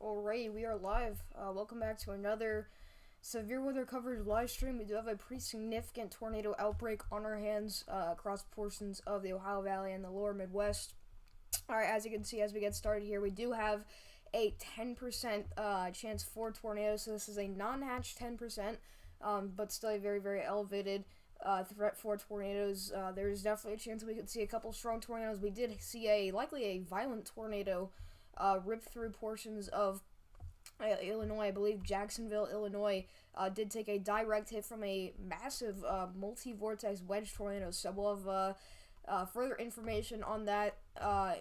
Alright, we are live. Welcome back to another severe weather coverage live stream. We do have a pretty significant tornado outbreak on our hands across portions of the Ohio Valley and the lower Midwest. Alright, as you can see, as we get started here, we do have a 10% chance for tornadoes. So this is a non-hatched 10%, but still a very, very elevated threat for tornadoes. There's definitely a chance we could see a couple strong tornadoes. We did see likely a violent tornado rip through portions of Illinois. I believe Jacksonville, Illinois, did take a direct hit from a massive multi-vortex wedge tornado. So we'll have further information on that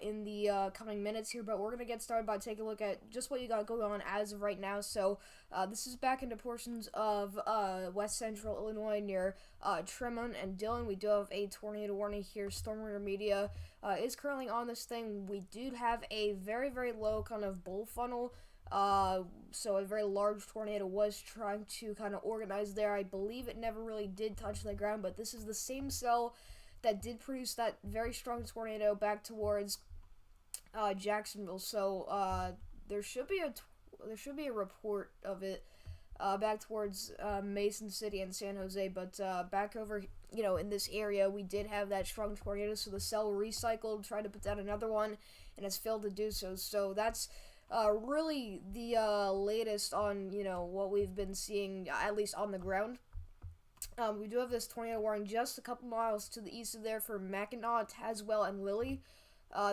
in the coming minutes here, but we're going to get started by taking a look at just what you got going on as of right now. So this is back into portions of west central Illinois near Tremont and Dillon. We do have a tornado warning here. Storm radar media is currently on this thing. We do have a very, very low kind of bull funnel. So a very large tornado was trying to kind of organize there. I believe it never really did touch the ground, but this is the same cell that did produce that very strong tornado back towards Jacksonville. So there should be a report of it back towards Mason City and San Jose, but back over in this area we did have that strong tornado. So the cell recycled, tried to put down another one, and has failed to do so. So that's really the latest on what we've been seeing, at least on the ground. We do have this tornado warning just a couple miles to the east of there for Mackinac, Tazewell, and Lilly.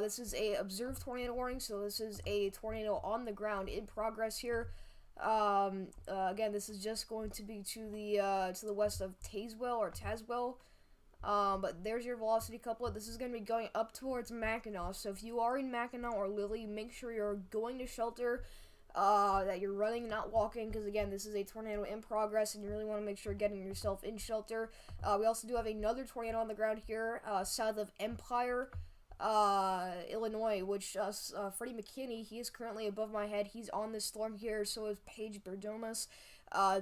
This is a observed tornado warning, so this is a tornado on the ground in progress here. Again, this is just going to be to the west of Tazewell. But there's your velocity couplet. This is going to be going up towards Mackinac. So if you are in Mackinac or Lilly, make sure you're going to shelter. That you're running, not walking, because again, this is a tornado in progress, and you really want to make sure you're getting yourself in shelter. We also do have another tornado on the ground here, south of Empire, Illinois, which Freddie McKinney, he is currently above my head. He's on this storm here, so is Paige Berdomas.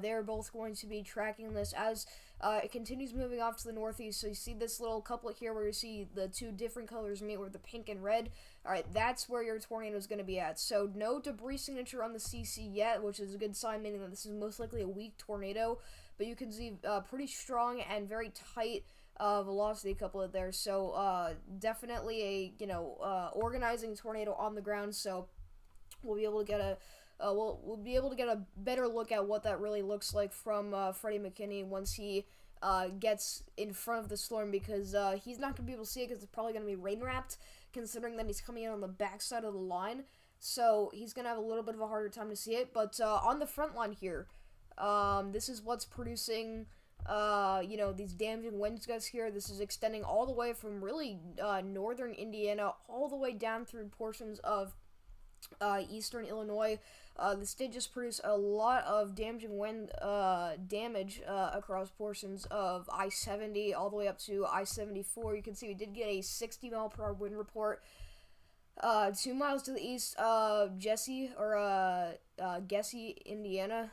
They're both going to be tracking this as it continues moving off to the northeast. So you see this little couplet here where you see the two different colors meet with the pink and red. Alright, that's where your tornado is going to be at. So no debris signature on the CC yet, which is a good sign, meaning that this is most likely a weak tornado. But you can see pretty strong and very tight velocity couplet there. So definitely a organizing tornado on the ground. So we'll be able to get we'll be able to get a better look at what that really looks like from Freddie McKinney once he gets in front of the storm, because he's not going to be able to see it because it's probably going to be rain wrapped, considering that he's coming in on the backside of the line. So he's going to have a little bit of a harder time to see it. But on the front line here, this is what's producing these damaging wind gusts here. This is extending all the way from really northern Indiana all the way down through portions of eastern Illinois. This did just produce a lot of damaging wind damage across portions of I-70 all the way up to I-74. You can see we did get a 60-mile-per-hour wind report 2 miles to the east of Gessie, Indiana.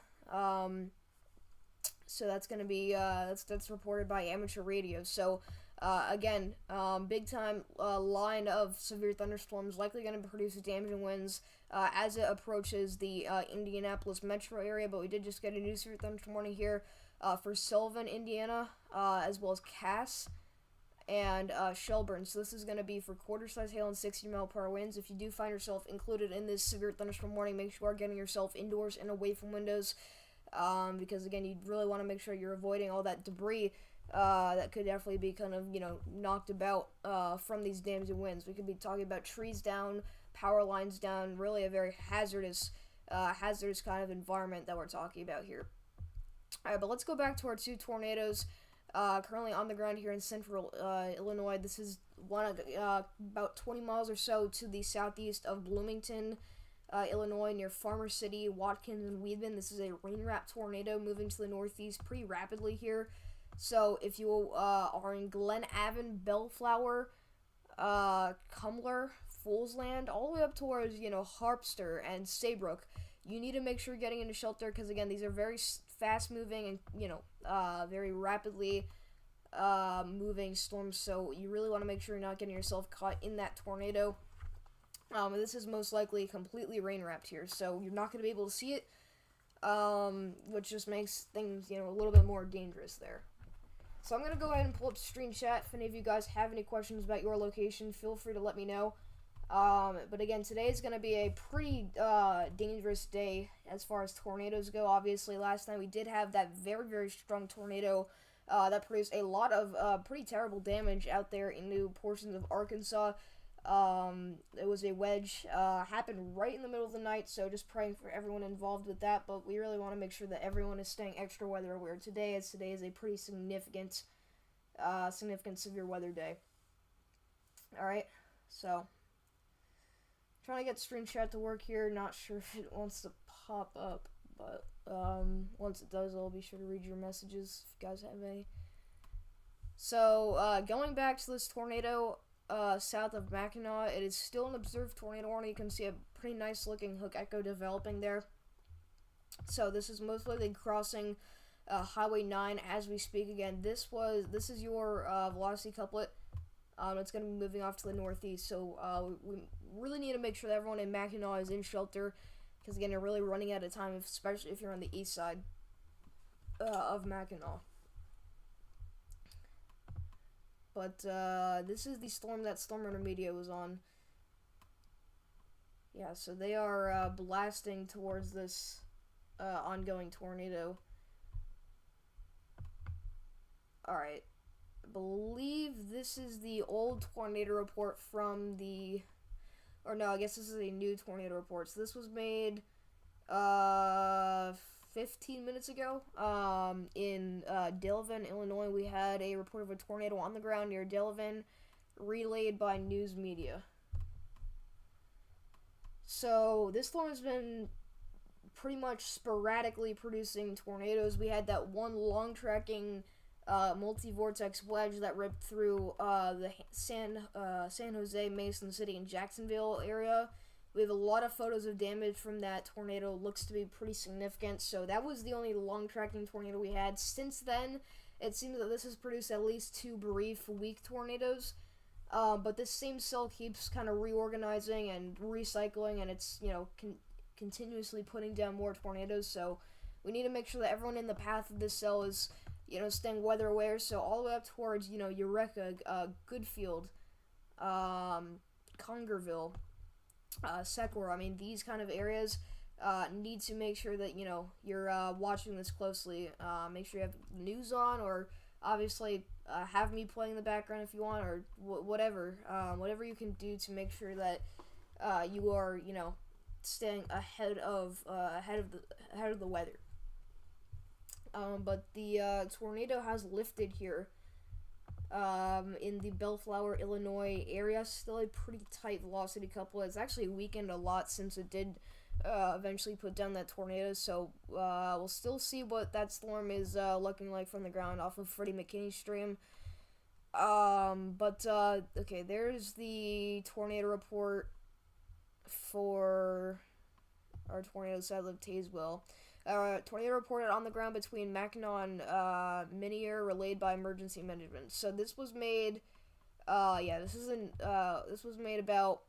So that's going to be that's reported by amateur radio. So again, big time line of severe thunderstorms likely going to produce damaging winds as it approaches the Indianapolis metro area. But we did just get a new severe thunderstorm warning here for Sullivan, Indiana, as well as Cass and Shelburne. So this is going to be for quarter-size hail and 60-mile-per-hour winds. If you do find yourself included in this severe thunderstorm warning, make sure you are getting yourself indoors and away from windows. Because again, you really want to make sure you're avoiding all that debris that could definitely be kind of knocked about from these damaging winds. We could be talking about trees down, power lines down, really a very hazardous kind of environment that we're talking about here. Alright, but let's go back to our two tornadoes currently on the ground here in central Illinois. This is one about 20 miles or so to the southeast of Bloomington, Illinois, near Farmer City, Watkins, and Weedman. This is a rain-wrapped tornado moving to the northeast pretty rapidly here. So if you are in Glen Avon, Bellflower, Cumler, Foolsland, all the way up towards Harpster and Saybrook, you need to make sure you're getting into shelter, because again, these are very fast-moving and very rapidly moving storms. So you really want to make sure you're not getting yourself caught in that tornado. This is most likely completely rain wrapped here, so you're not going to be able to see it, which just makes things, a little bit more dangerous there. So I'm going to go ahead and pull up screen chat. If any of you guys have any questions about your location, feel free to let me know. But again, today is going to be a pretty dangerous day as far as tornadoes go. Obviously, last night we did have that very, very strong tornado that produced a lot of pretty terrible damage out there into portions of Arkansas. It was a wedge, happened right in the middle of the night, so just praying for everyone involved with that, but we really want to make sure that everyone is staying extra weather aware today, as today is a pretty significant severe weather day. Alright, so, trying to get screen chat to work here, not sure if it wants to pop up, but, once it does, I'll be sure to read your messages, if you guys have any. So, going back to this tornado, south of Mackinac, it is still an observed tornado warning. You can see a pretty nice looking hook echo developing there. So this is most likely crossing Highway 9 as we speak. Again, this is your velocity couplet. It's going to be moving off to the northeast, so we really need to make sure that everyone in Mackinac is in shelter, because again, you're really running out of time, especially if you're on the east side of Mackinac. But, this is the storm that Storm Runner Media was on. Yeah, so they are, blasting towards this, ongoing tornado. Alright. I believe this is the old tornado report from the... Or no, I guess this is a new tornado report. So this was made, 15 minutes ago, in Delavan, Illinois. We had a report of a tornado on the ground near Delavan, relayed by news media. So, this storm has been pretty much sporadically producing tornadoes. We had that one long-tracking multi-vortex wedge that ripped through the San Jose, Mason City, and Jacksonville area. We have a lot of photos of damage from that tornado. Looks to be pretty significant. So that was the only long-tracking tornado we had. Since then, it seems that this has produced at least 2 brief, weak tornadoes. But this same cell keeps kind of reorganizing and recycling, and it's, continuously putting down more tornadoes. So we need to make sure that everyone in the path of this cell is, staying weather aware. So all the way up towards, Eureka, Goodfield, Congerville, Secor. I mean, these kind of areas need to make sure that, you're watching this closely. Make sure you have news on, or obviously have me playing in the background if you want, or whatever. Whatever you can do to make sure that you are, staying ahead of the weather. But the tornado has lifted here. In the Bellflower, Illinois area. Still a pretty tight velocity couple. It's actually weakened a lot since it did eventually put down that tornado, so we'll still see what that storm is looking like from the ground off of Freddie McKinney's stream. Okay, there's the tornado report for our tornado south of Tazewell. Tornado reported on the ground between Mackinac and Minier, relayed by emergency management. So this was made, this was made about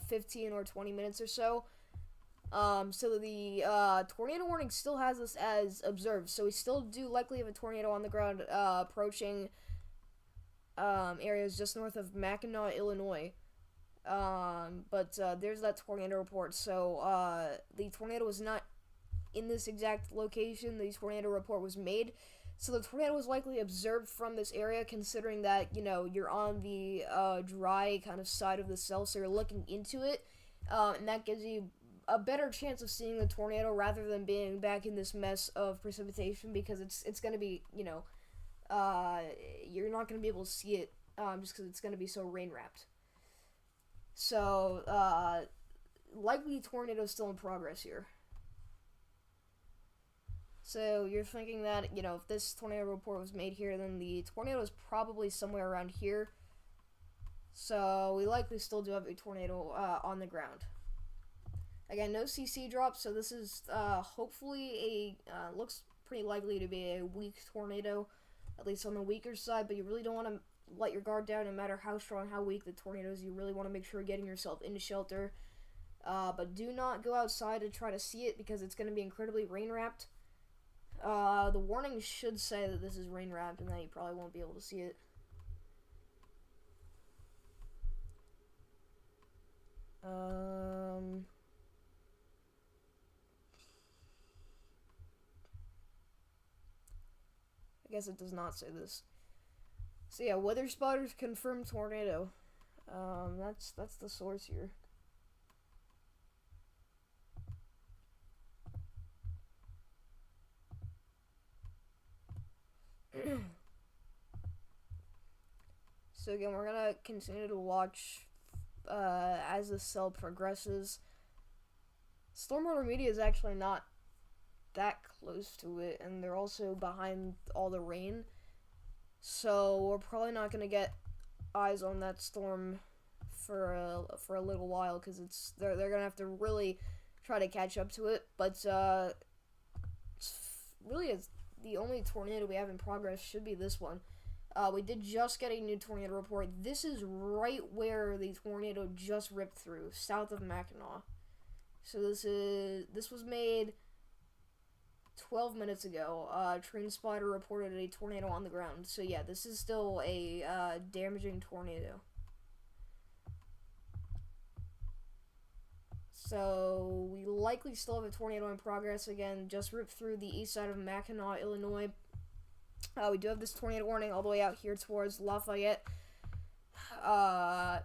15 or 20 minutes or so. So the tornado warning still has us as observed. So we still do likely have a tornado on the ground approaching areas just north of Mackinac, Illinois. There's that tornado report. So the tornado was not in this exact location. The tornado report was made, so the tornado was likely observed from this area, considering that you're on the dry kind of side of the cell, so you're looking into it, and that gives you a better chance of seeing the tornado rather than being back in this mess of precipitation, because it's going to be you're not going to be able to see it just because it's going to be so rain wrapped. So likely tornado still in progress here. So you're thinking that, if this tornado report was made here, then the tornado is probably somewhere around here. So we likely still do have a tornado on the ground. Again, no CC drops, so this is hopefully looks pretty likely to be a weak tornado, at least on the weaker side, but you really don't want to let your guard down no matter how strong, how weak the tornado is. You really want to make sure you're getting yourself into shelter. But do not go outside to try to see it because it's going to be incredibly rain-wrapped. The warning should say that this is rain-wrapped and that you probably won't be able to see it. I guess it does not say this. So yeah, weather spotters confirm tornado. That's the source here. So again, we're gonna continue to watch as the cell progresses. Stormwater Media is actually not that close to it, and they're also behind all the rain. So we're probably not gonna get eyes on that storm for a little while because they're gonna have to really try to catch up to it. But it's the only tornado we have in progress should be this one. We did just get a new tornado report. This is right where the tornado just ripped through, south of Mackinac. So this was made 12 minutes ago. Train Spider reported a tornado on the ground. So yeah, this is still a damaging tornado. So we likely still have a tornado in progress. Again, just ripped through the east side of Mackinac, Illinois. We do have this tornado warning all the way out here towards Lafayette,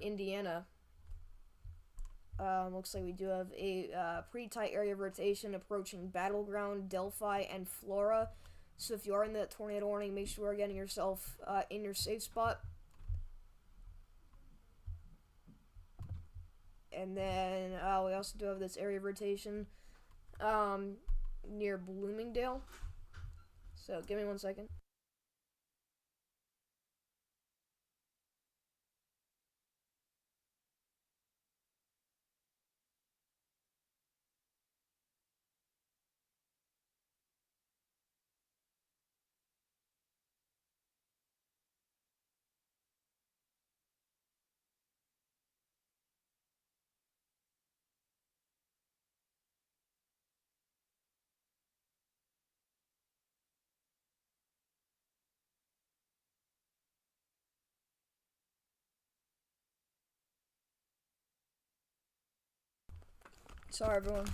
Indiana. Looks like we do have a pretty tight area of rotation approaching Battleground, Delphi, and Flora. So if you are in that tornado warning, make sure you're getting yourself in your safe spot. And then we also do have this area of rotation near Bloomingdale. So give me 1 second. Sorry, everyone.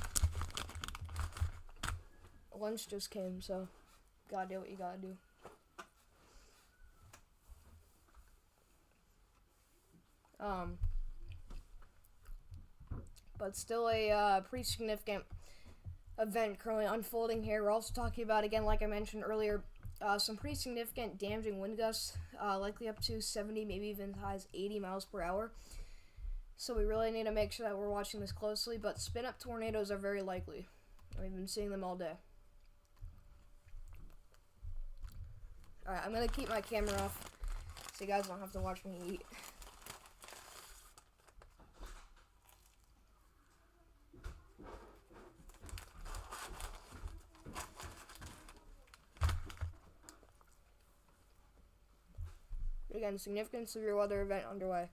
Lunch just came, so gotta do what you gotta do. But still a pretty significant event currently unfolding here. We're also talking about, again, like I mentioned earlier, some pretty significant damaging wind gusts, likely up to 70, maybe even as high as 80 miles per hour. So we really need to make sure that we're watching this closely, but spin-up tornadoes are very likely. We've been seeing them all day. Alright, I'm going to keep my camera off so you guys don't have to watch me eat. Again, significant severe weather event underway.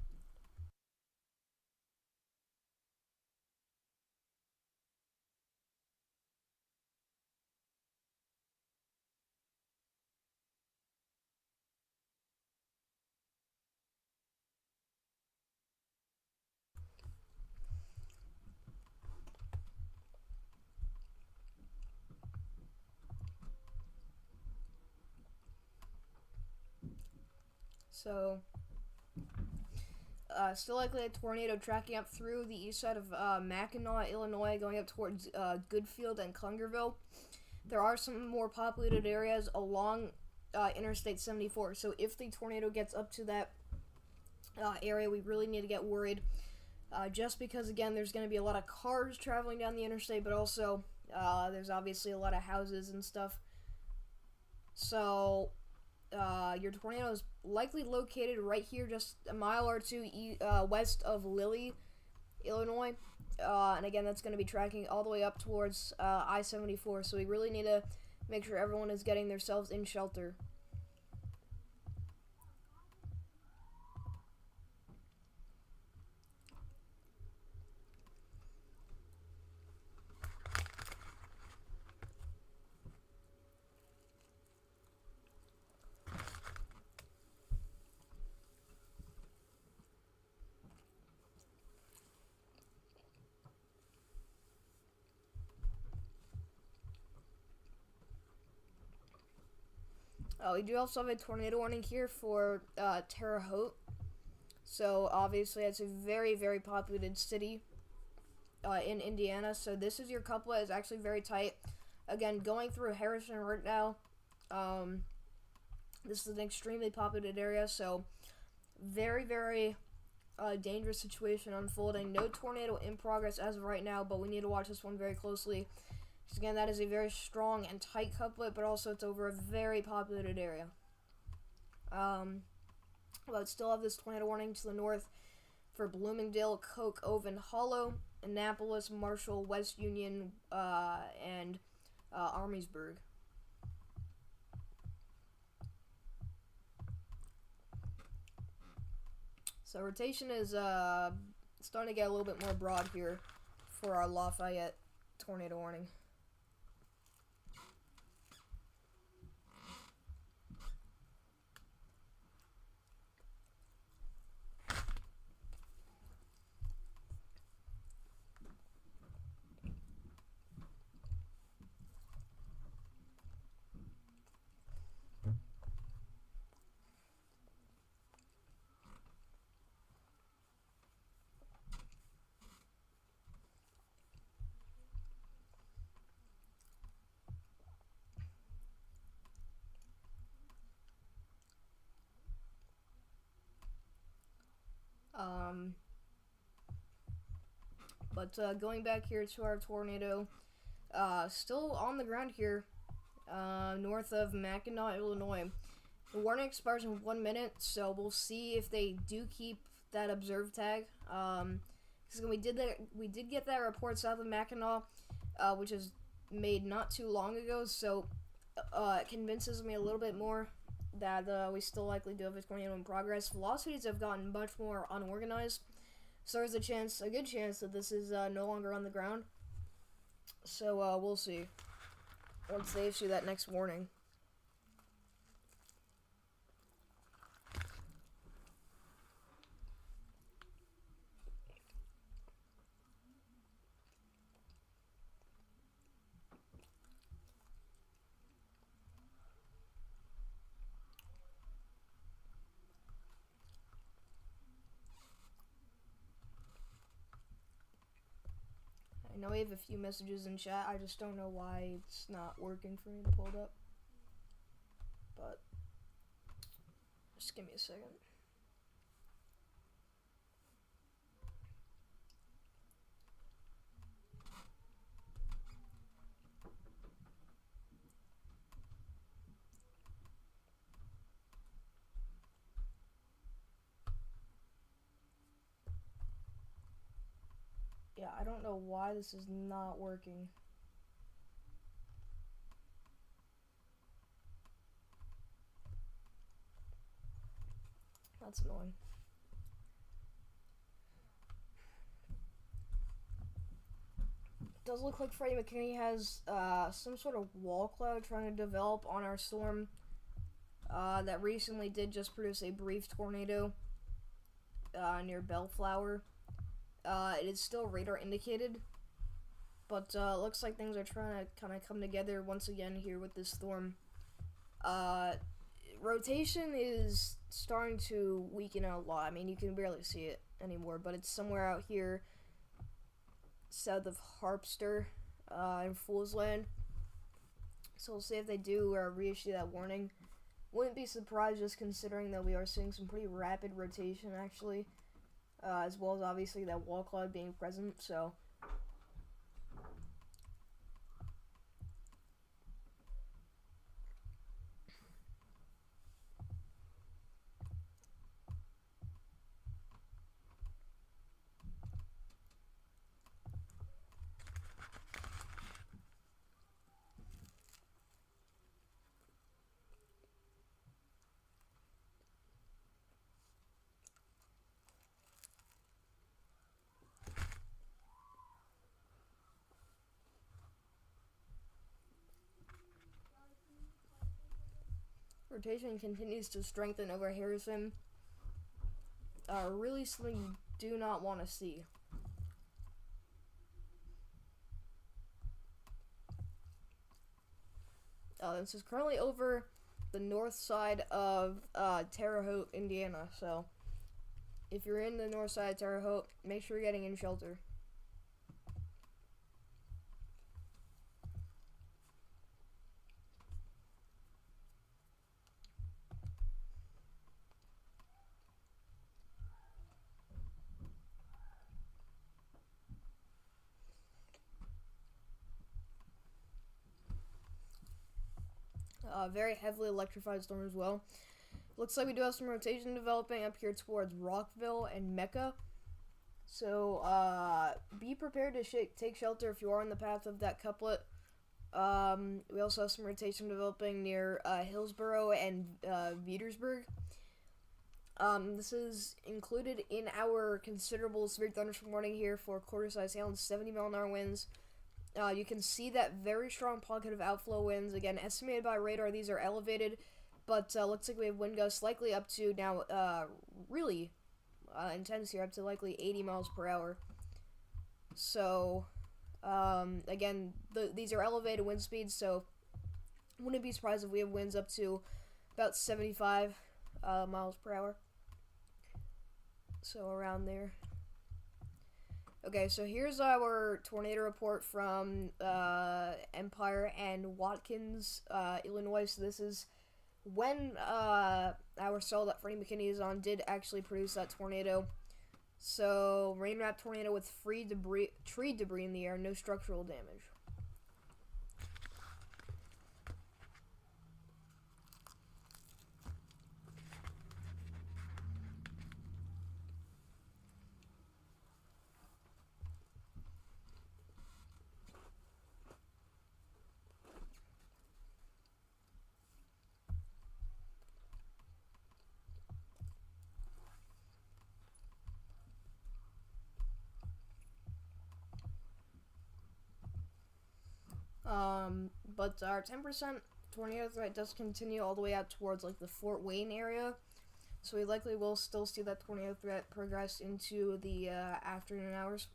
So, still likely a tornado tracking up through the east side of Mackinac, Illinois, going up towards Goodfield and Clungerville. There are some more populated areas along Interstate 74, so if the tornado gets up to that area, we really need to get worried. Just because, again, there's going to be a lot of cars traveling down the interstate, but also there's obviously a lot of houses and stuff. So, your tornado is likely located right here, just a mile or two west of Lilly, Illinois. And again, that's going to be tracking all the way up towards I-74. So we really need to make sure everyone is getting themselves in shelter. We do also have a tornado warning here for Terre Haute. So obviously it's a very, very populated city in Indiana. So this is your couplet. It's actually very tight. Again, going through Harrison right now. This is an extremely populated area. So very, very dangerous situation unfolding. No tornado in progress as of right now, but we need to watch this one very closely. Because again, that is a very strong and tight couplet, but also it's over a very populated area. But still have this tornado warning to the north for Bloomingdale, Coke, Oven, Hollow, Annapolis, Marshall, West Union, and Armiesburg. So rotation is starting to get a little bit more broad here for our Lafayette tornado warning. But going back here to our tornado, still on the ground here, north of Mackinac, Illinois. The warning expires in 1 minute, so we'll see if they do keep that observed tag. Because we did get that report south of Mackinac, which is made not too long ago, so it convinces me a little bit more that we still likely do have a tornado in progress. Velocities have gotten much more unorganized, so there's a good chance that this is no longer on the ground. So we'll see once they issue that next warning. I know we have a few messages in chat. I just don't know why it's not working for me to pull it up. But just give me a second. Yeah, I don't know why this is not working. That's annoying. It does look like Freddie McKinney has some sort of wall cloud trying to develop on our storm that recently did just produce a brief tornado near Bellflower. It is still radar indicated, but it looks like things are trying to kind of come together once again here with this storm. Rotation is starting to weaken out a lot. I mean, you can barely see it anymore, but it's somewhere out here south of Harpster in Fool's Land. So we'll see if they do reissue that warning. Wouldn't be surprised, just considering that we are seeing some pretty rapid rotation actually. As well as obviously that wall cloud being present, so rotation continues to strengthen over Harrison. Really something you do not want to see. This is currently over the north side of Terre Haute, Indiana. So if you're in the north side of Terre Haute, make sure you're getting in shelter. Very heavily electrified storm as well. Looks like we do have some rotation developing up here towards Rockville and Mecca. So be prepared to take shelter if you are in the path of that couplet. We also have some rotation developing near Hillsborough and Petersburg. This is included in our considerable severe thunderstorm warning here for quarter-size hail and 70-mile-an-hour winds. You can see that very strong pocket of outflow winds. Again, estimated by radar, these are elevated, but looks like we have wind gusts likely up to now really intense here, up to likely 80 miles per hour. So, again, these are elevated wind speeds, so wouldn't be surprised if we have winds up to about 75 miles per hour. So around there. Okay, so here's our tornado report from Empire and Watkins, Illinois. So this is when our cell that Freddie McKinney is on did actually produce that tornado. So rain-wrapped tornado with tree debris in the air, no structural damage. But our 10% tornado threat does continue all the way out towards like the Fort Wayne area, so we likely will still see that tornado threat progress into the afternoon hours.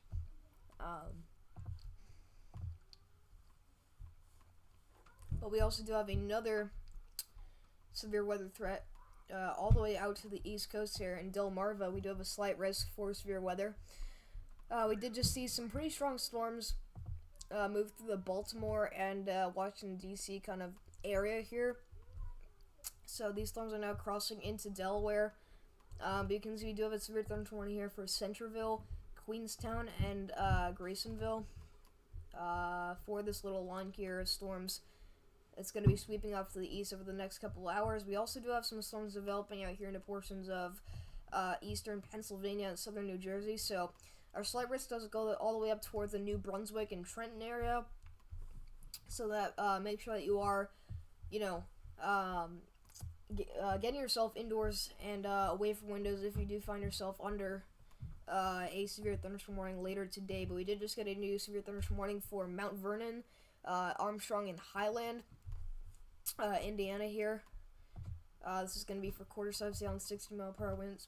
But we also do have another severe weather threat all the way out to the east coast here in Delmarva. We do have a slight risk for severe weather. We did just see some pretty strong storms move through the Baltimore and Washington, D.C. kind of area here. So these storms are now crossing into Delaware. But you can see we do have a severe thunderstorm warning here for Centerville, Queenstown, and Graysonville. For this little line here of storms, it's going to be sweeping off to the east over the next couple hours. We also do have some storms developing out here into portions of eastern Pennsylvania and southern New Jersey. So our slight risk does go all the way up towards the New Brunswick and Trenton area. So that make sure that you are, getting yourself indoors and away from windows if you do find yourself under a severe thunderstorm warning later today. But we did just get a new severe thunderstorm warning for Mount Vernon, Armstrong, and Highland, Indiana here. This is going to be for quarter-size hail and 60-mile-per-hour winds.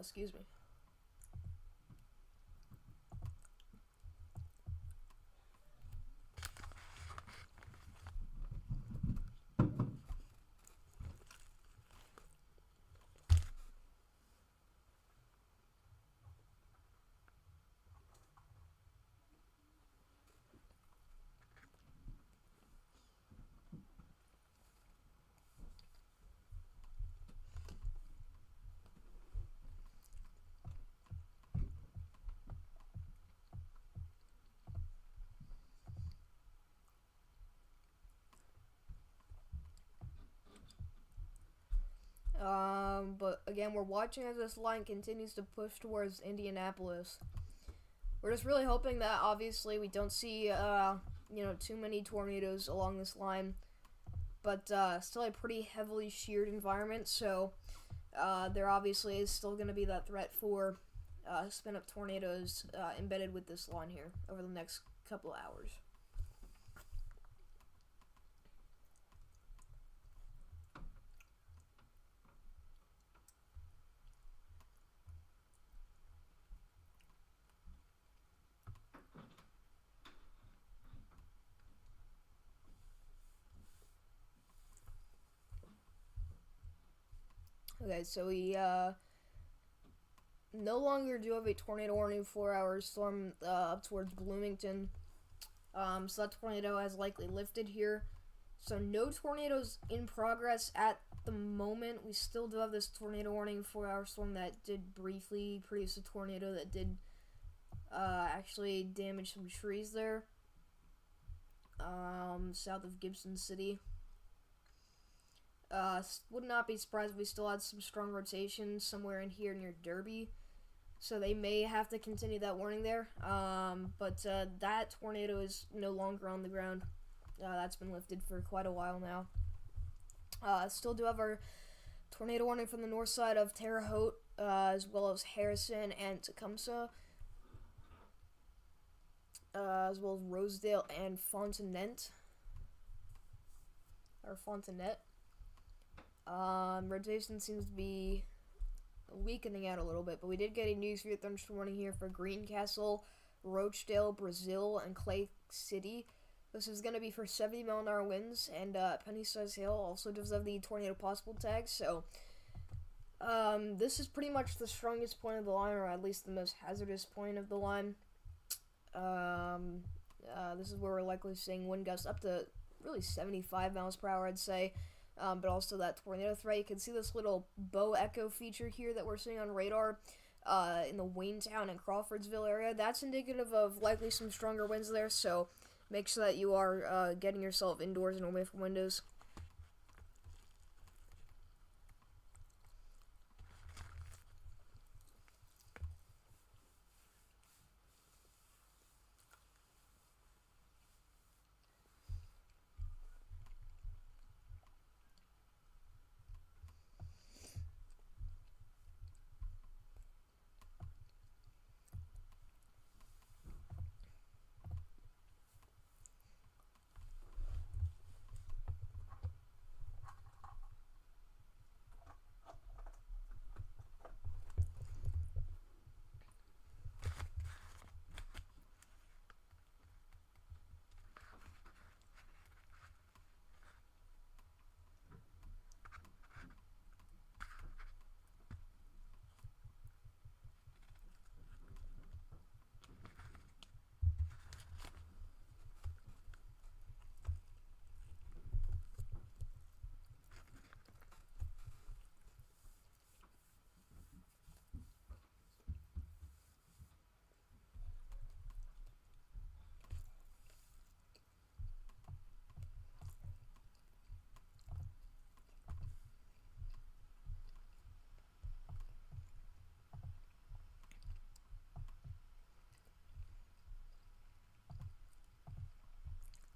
Excuse me. But again, we're watching as this line continues to push towards Indianapolis. We're just really hoping that obviously we don't see, too many tornadoes along this line. But still a pretty heavily sheared environment, so there obviously is still going to be that threat for spin-up tornadoes embedded with this line here over the next couple of hours. Okay, so we no longer do have a tornado warning 4-hour storm up towards Bloomington. So that tornado has likely lifted here. So no tornadoes in progress at the moment. We still do have this tornado warning 4-hour storm that did briefly produce a tornado that did actually damage some trees there. South of Gibson City. Would not be surprised if we still had some strong rotation somewhere in here near Derby. So they may have to continue that warning there. But that tornado is no longer on the ground. That's been lifted for quite a while now. Still do have our tornado warning from the north side of Terre Haute, as well as Harrison and Tecumseh, as well as Rosedale and Fontanet. Rotation seems to be weakening out a little bit, but we did get a news for your thunderstorm warning here for Greencastle, Rochdale, Brazil, and Clay City. This is going to be for 70-mile-an-hour winds, and Penny-Size Hail also does have the tornado possible tag, so this is pretty much the strongest point of the line, or at least the most hazardous point of the line. This is where we're likely seeing wind gusts up to really 75 miles per hour, I'd say, but also that tornado threat. You can see this little bow echo feature here that we're seeing on radar in the Waynetown and Crawfordsville area. That's indicative of likely some stronger winds there, so make sure that you are getting yourself indoors and away from windows.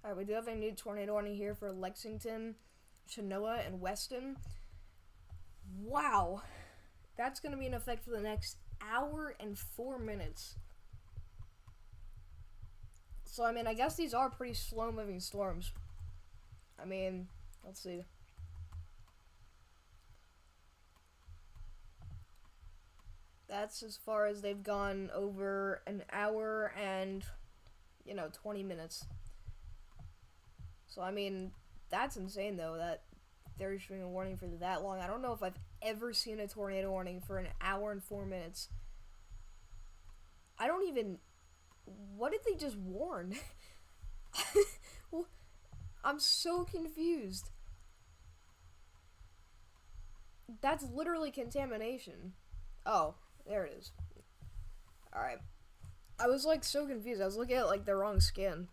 Alright, we do have a new tornado warning here for Lexington, Chenoa, and Weston. Wow! That's going to be in effect for the next hour and 4 minutes. So, I mean, I guess these are pretty slow-moving storms. I mean, let's see. That's as far as they've gone over an hour and, 20 minutes. So, I mean, that's insane, though, that they're issuing a warning for that long. I don't know if I've ever seen a tornado warning for an hour and 4 minutes. I don't even... What did they just warn? I'm so confused. That's literally contamination. Oh, there it is. Alright. I was, so confused. I was looking at, the wrong skin.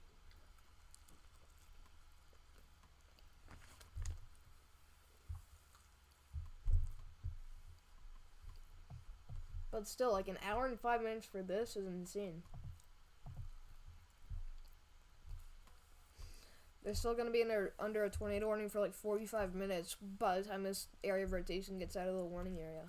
But still, an hour and 5 minutes for this is insane. They're still going to be under a tornado warning for 45 minutes by the time this area of rotation gets out of the warning area.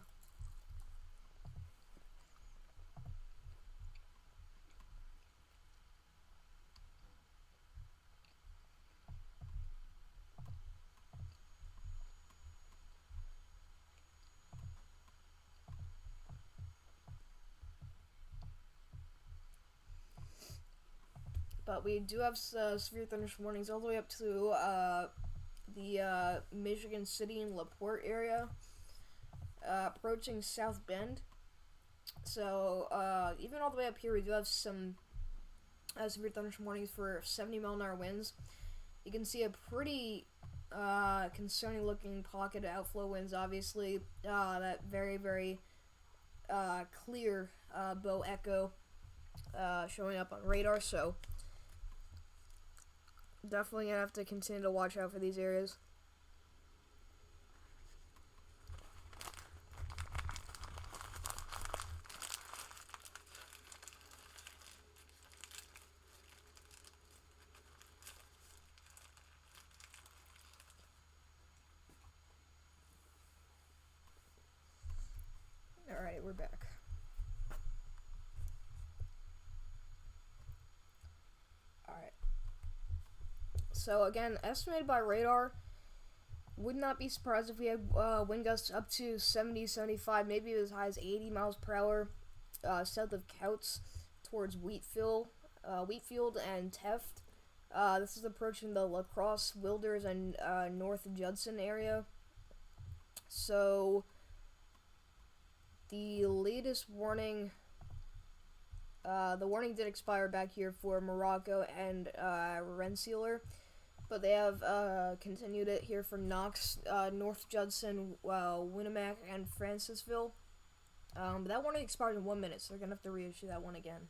But we do have severe thunderstorm warnings all the way up to the Michigan City and LaPorte area. approaching South Bend. So even all the way up here, we do have some severe thunderstorm warnings for 70-mile-an-hour winds. You can see a pretty concerning looking pocket of outflow winds, obviously. That very, very clear bow echo showing up on radar, so definitely gonna have to continue to watch out for these areas. Alright, we're back. Alright. So again, estimated by radar, would not be surprised if we had wind gusts up to 70, 75, maybe as high as 80 miles per hour south of Couts towards Wheatfield and Teft. This is approaching the La Crosse, Wilders, and North Judson area. So the latest warning, the warning did expire back here for Morocco and Rensselaer, but they have continued it here for Knox, North Judson, Winnemac, and Francisville. But that warning expired in 1 minute, so they're going to have to reissue that one again.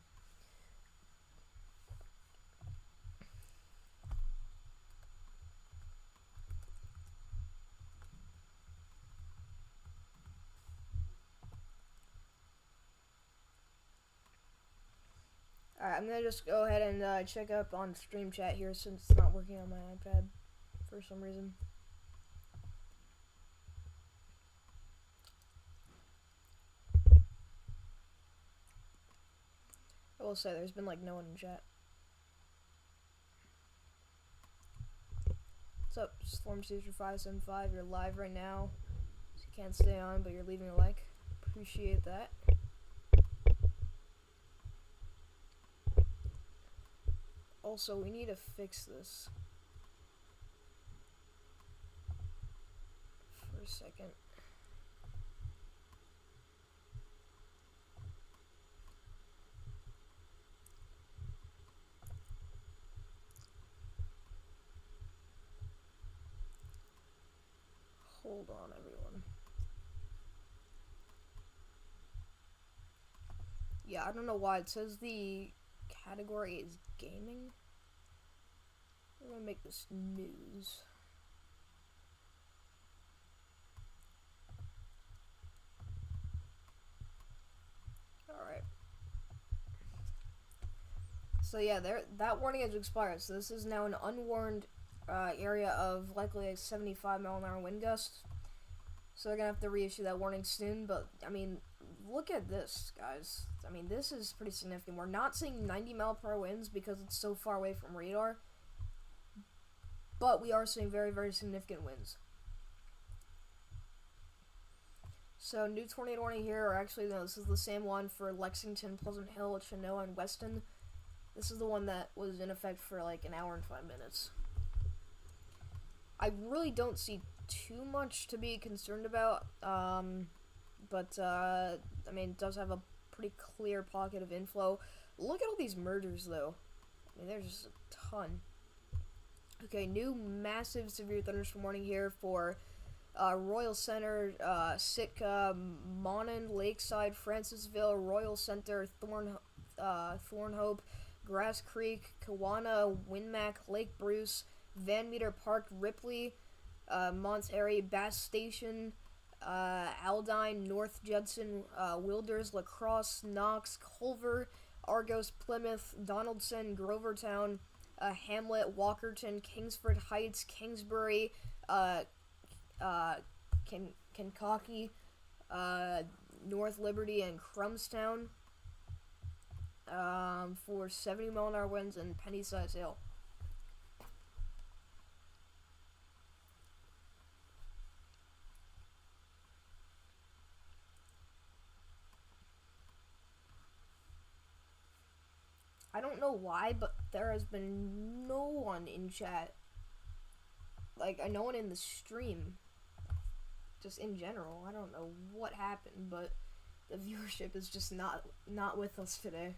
Alright, I'm gonna just go ahead and check up on stream chat here since it's not working on my iPad for some reason. I will say there's been like no one in chat. What's up, Storm Caesar 575? You're live right now, so you can't stay on, but you're leaving a like. Appreciate that. Also, we need to fix this for a second. Hold on, everyone. Yeah, I don't know why it says the category is gaming. We're gonna make this news. Alright. So yeah, that warning has expired. So this is now an unwarned area of likely a 75-mile-an-hour wind gust. So they're gonna have to reissue that warning soon. But I mean, look at this, guys. I mean, this is pretty significant. We're not seeing 90-mile-per-hour winds because it's so far away from radar. But we are seeing very, very significant winds. So, new tornado warning here, or actually, no, this is the same one for Lexington, Pleasant Hill, Chinook, and Weston. This is the one that was in effect for like an hour and 5 minutes. I really don't see too much to be concerned about, but I mean, it does have a pretty clear pocket of inflow. Look at all these mergers, though. I mean, there's just a ton. Okay, new massive severe thunderstorm warning here for Royal Center, Sitka, Monon, Lakeside, Francisville, Royal Center, Thornhope, Grass Creek, Kawana, Winmac, Lake Bruce, Van Meter Park, Ripley, Monterey, Bass Station, Aldine, North Judson, Wilders, La Crosse, Knox, Culver, Argos, Plymouth, Donaldson, Grovertown, Hamlet, Walkerton, Kingsford Heights, Kingsbury, Kankakee, North Liberty, and Crumstown for 70-mile-an-hour winds and penny-size hail. I don't know why, but there has been no one in chat. Like, no one in the stream just in general. I don't know what happened, but the viewership is just not with us today.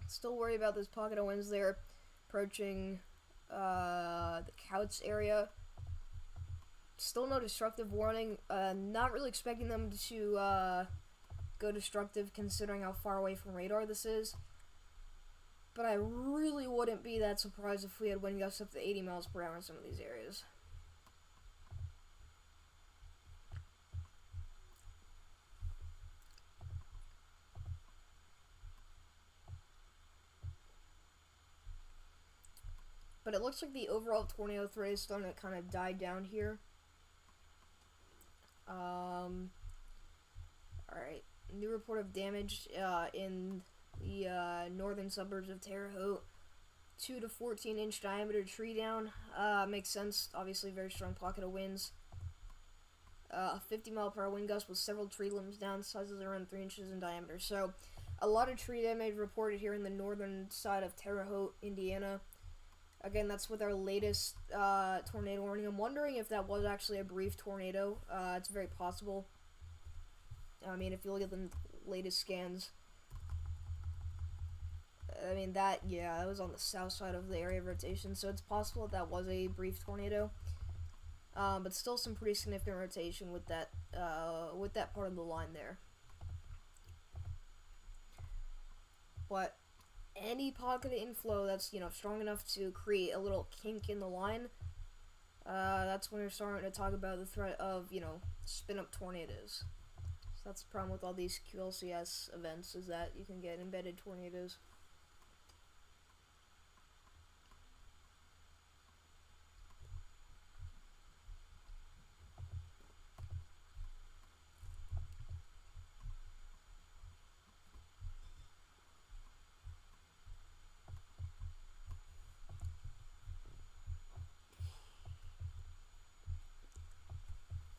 Still worry about this pocket of winds there, approaching the Couch area. Still no destructive warning. Not really expecting them to go destructive considering how far away from radar this is. But I really wouldn't be that surprised if we had wind gusts up to 80 miles per hour in some of these areas. But it looks like the overall tornado threat is starting to kind of die down here. Alright. New report of damage in the northern suburbs of Terre Haute. 2 to 14 inch diameter tree down. Makes sense. Obviously, very strong pocket of winds. 50 mile per hour wind gust with several tree limbs down, sizes around 3 inches in diameter. So, a lot of tree damage reported here in the northern side of Terre Haute, Indiana. Again, that's with our latest tornado warning. I'm wondering if that was actually a brief tornado. It's very possible. I mean, if you look at the latest scans, I mean, that was on the south side of the area of rotation, so it's possible that was a brief tornado. But still some pretty significant rotation with that part of the line there. But any pocket of inflow that's, strong enough to create a little kink in the line, that's when you're starting to talk about the threat of, spin-up tornadoes. So that's the problem with all these QLCS events, is that you can get embedded tornadoes.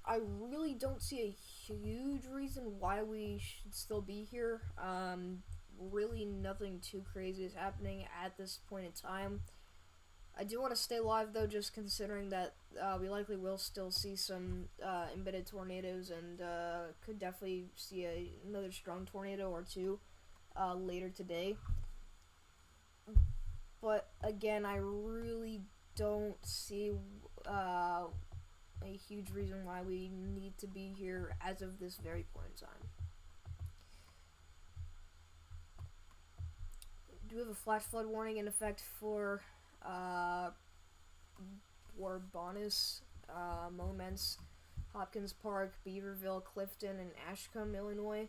I really don't see a huge reason why we should still be here. Really nothing too crazy is happening at this point in time. I do want to stay live though, just considering that we likely will still see some embedded tornadoes, and could definitely see another strong tornado or two later today. But again, I really don't see a huge reason why we need to be here as of this very point in time. Do we have a flash flood warning in effect for Bourbonnais, Moments, Hopkins Park, Beaverville, Clifton, and Ashcombe, Illinois?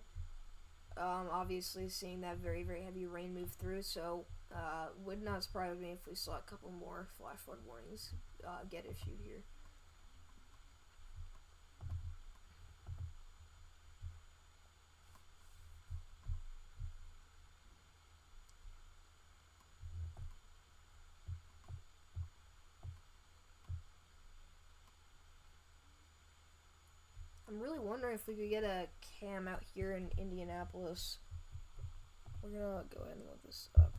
Obviously seeing that very, very heavy rain move through, so would not surprise me if we saw a couple more flash flood warnings get issued here. I'm really wondering if we could get a cam out here in Indianapolis. We're gonna go ahead and look this up.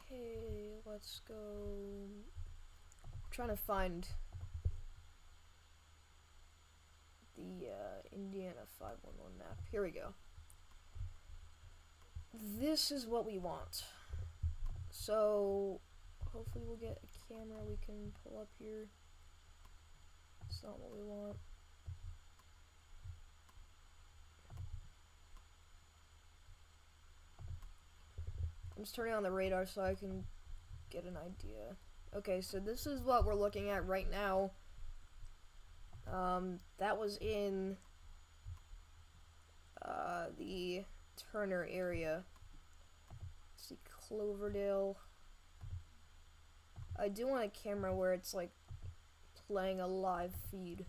Okay, let's go. I'm trying to find the Indiana 511 map. Here we go. This is what we want. So hopefully we'll get a camera we can pull up here. It's not what we want. I'm just turning on the radar so I can get an idea. Okay, so this is what we're looking at right now. That was in the Turner area. Let's see, Cloverdale. I do want a camera where it's like playing a live feed.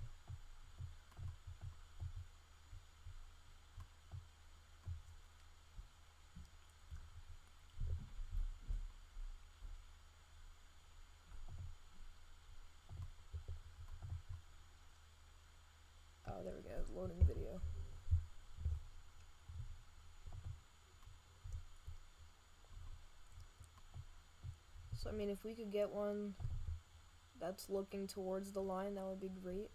Oh, there we go. It's loading video. So, I mean, if we could get one that's looking towards the line, that would be great.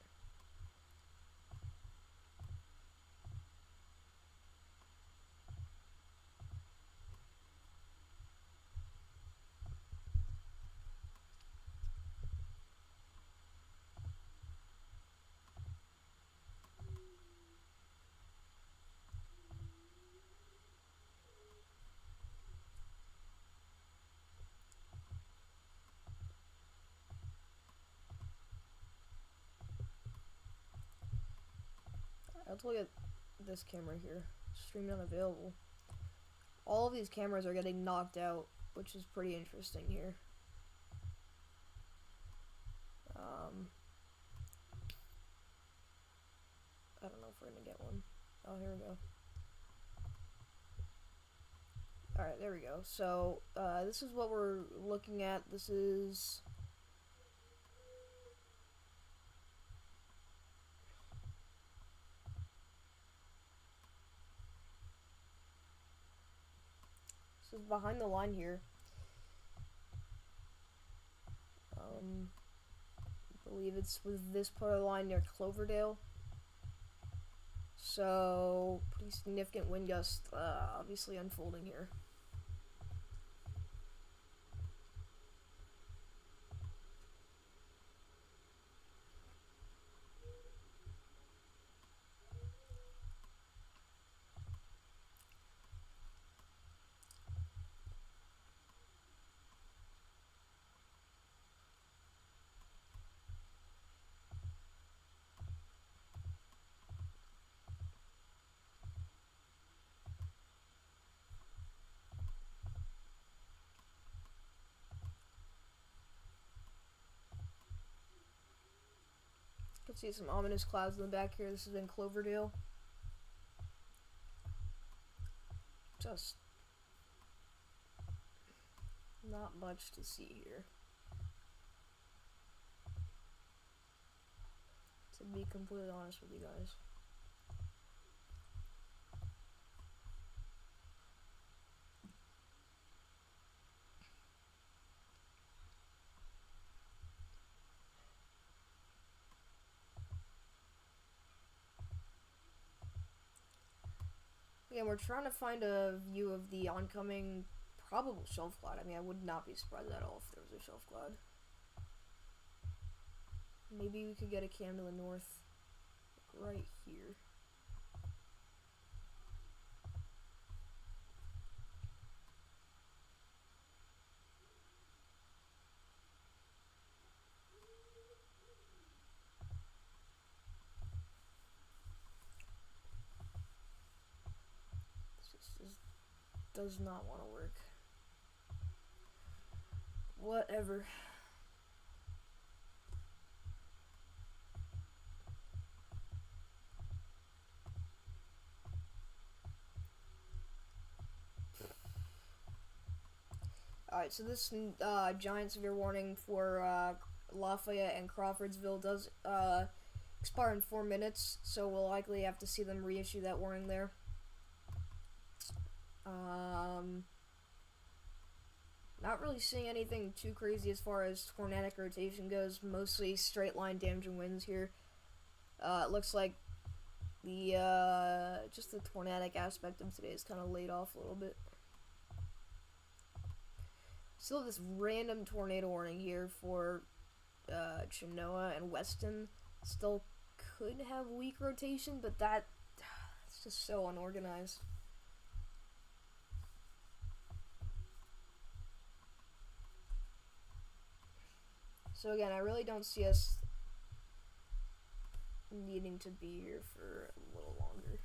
Let's look at this camera here. Stream unavailable. All of these cameras are getting knocked out, which is pretty interesting here. I don't know if we're gonna get one. Oh, here we go. Alright, there we go. So, this is what we're looking at. This is... This is behind the line here. I believe it's with this part of the line near Cloverdale. So, pretty significant wind gust, obviously unfolding here. You can see some ominous clouds in the back here. This is in Cloverdale. Just not much to see here, to be completely honest with you guys. Again, we're trying to find a view of the oncoming probable shelf cloud. I mean, I would not be surprised at all if there was a shelf cloud. Maybe we could get a cam to the north, like right here. This does not want to work. Whatever. Alright, so this giant severe warning for Lafayette and Crawfordsville does expire in 4 minutes, so we'll likely have to see them reissue that warning there. Not really seeing anything too crazy as far as tornadic rotation goes, mostly straight line damaging winds here. It looks like the just the tornadic aspect of today is kind of laid off a little bit. Still have this random tornado warning here for Chinoa and Weston. Still could have weak rotation, but it's just so unorganized. So again, I really don't see us needing to be here for a little longer.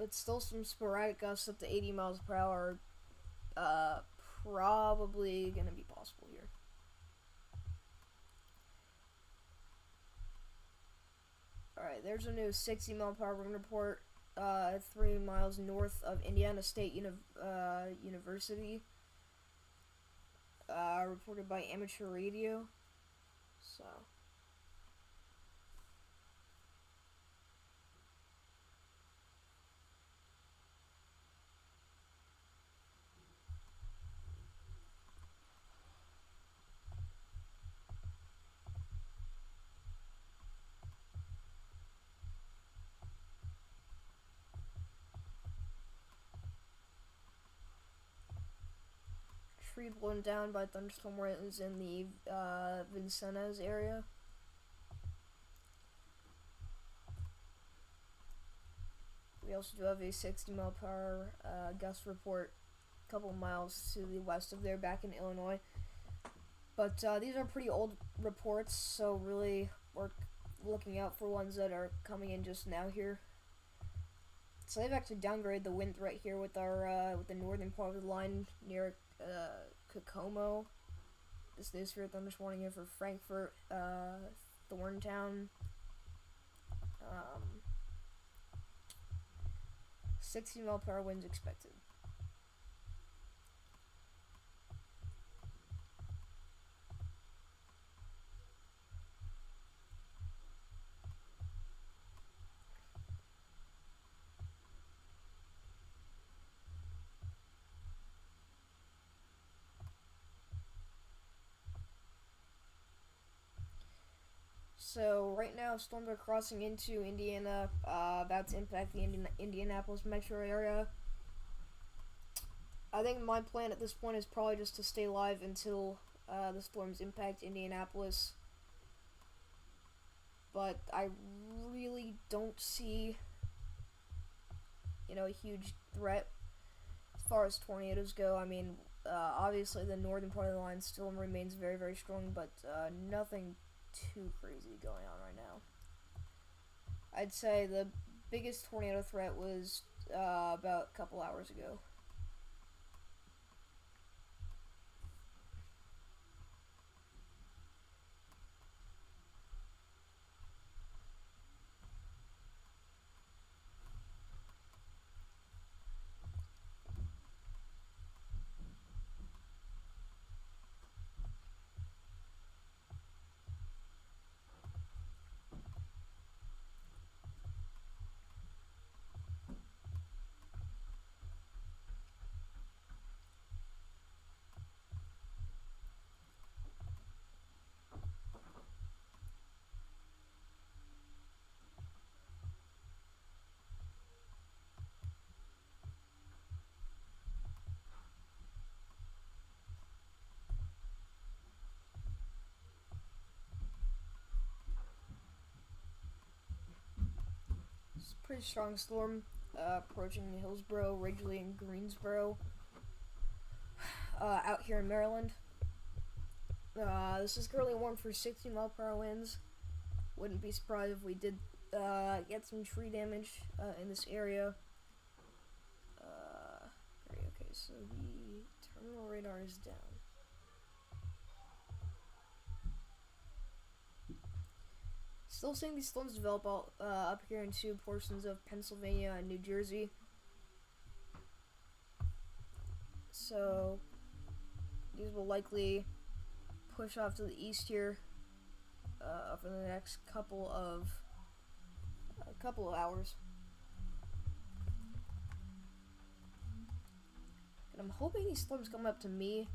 but still some sporadic gusts up to 80 miles per hour probably gonna be possible here. Alright, there's a new 60 mile per hour wind report 3 miles north of Indiana State University, reported by amateur radio. So tree blown down by thunderstorm winds in the Vincennes area. We also do have a 60 mile per hour gust report a couple miles to the west of there, back in Illinois. But these are pretty old reports, so really we're looking out for ones that are coming in just now here. So they've actually downgraded the wind right here with our with the northern part of the line near Kokomo. This news here, thunderstorm warning here for Frankfurt, Thorntown. 60 mile per hour winds expected. So right now, storms are crossing into Indiana, about to impact the Indianapolis metro area. I think my plan at this point is probably just to stay live until the storms impact Indianapolis. But I really don't see, a huge threat as far as tornadoes go. I mean, obviously the northern part of the line still remains very, very strong, but nothing too crazy going on right now. I'd say the biggest tornado threat was about a couple hours ago. Pretty strong storm approaching Hillsborough, Ridgely, and Greensboro out here in Maryland. This is currently warned for 60 mile per hour winds. Wouldn't be surprised if we did get some tree damage in this area. Okay, so the terminal radar is down. Still seeing these storms develop up here into portions of Pennsylvania and New Jersey. So these will likely push off to the east here for the next couple of hours. And I'm hoping these storms come up to me.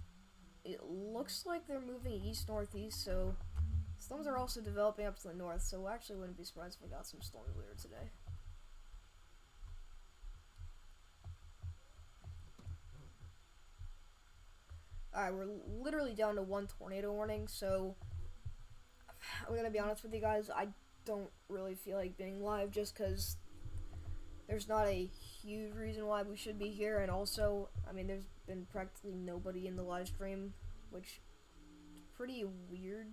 It looks like they're moving east-northeast, so storms are also developing up to the north, so I actually wouldn't be surprised if we got some storms later today. Alright, we're literally down to one tornado warning, so I'm gonna be honest with you guys, I don't really feel like being live just because there's not a huge reason why we should be here, and also, I mean, there's been practically nobody in the live stream, which is pretty weird,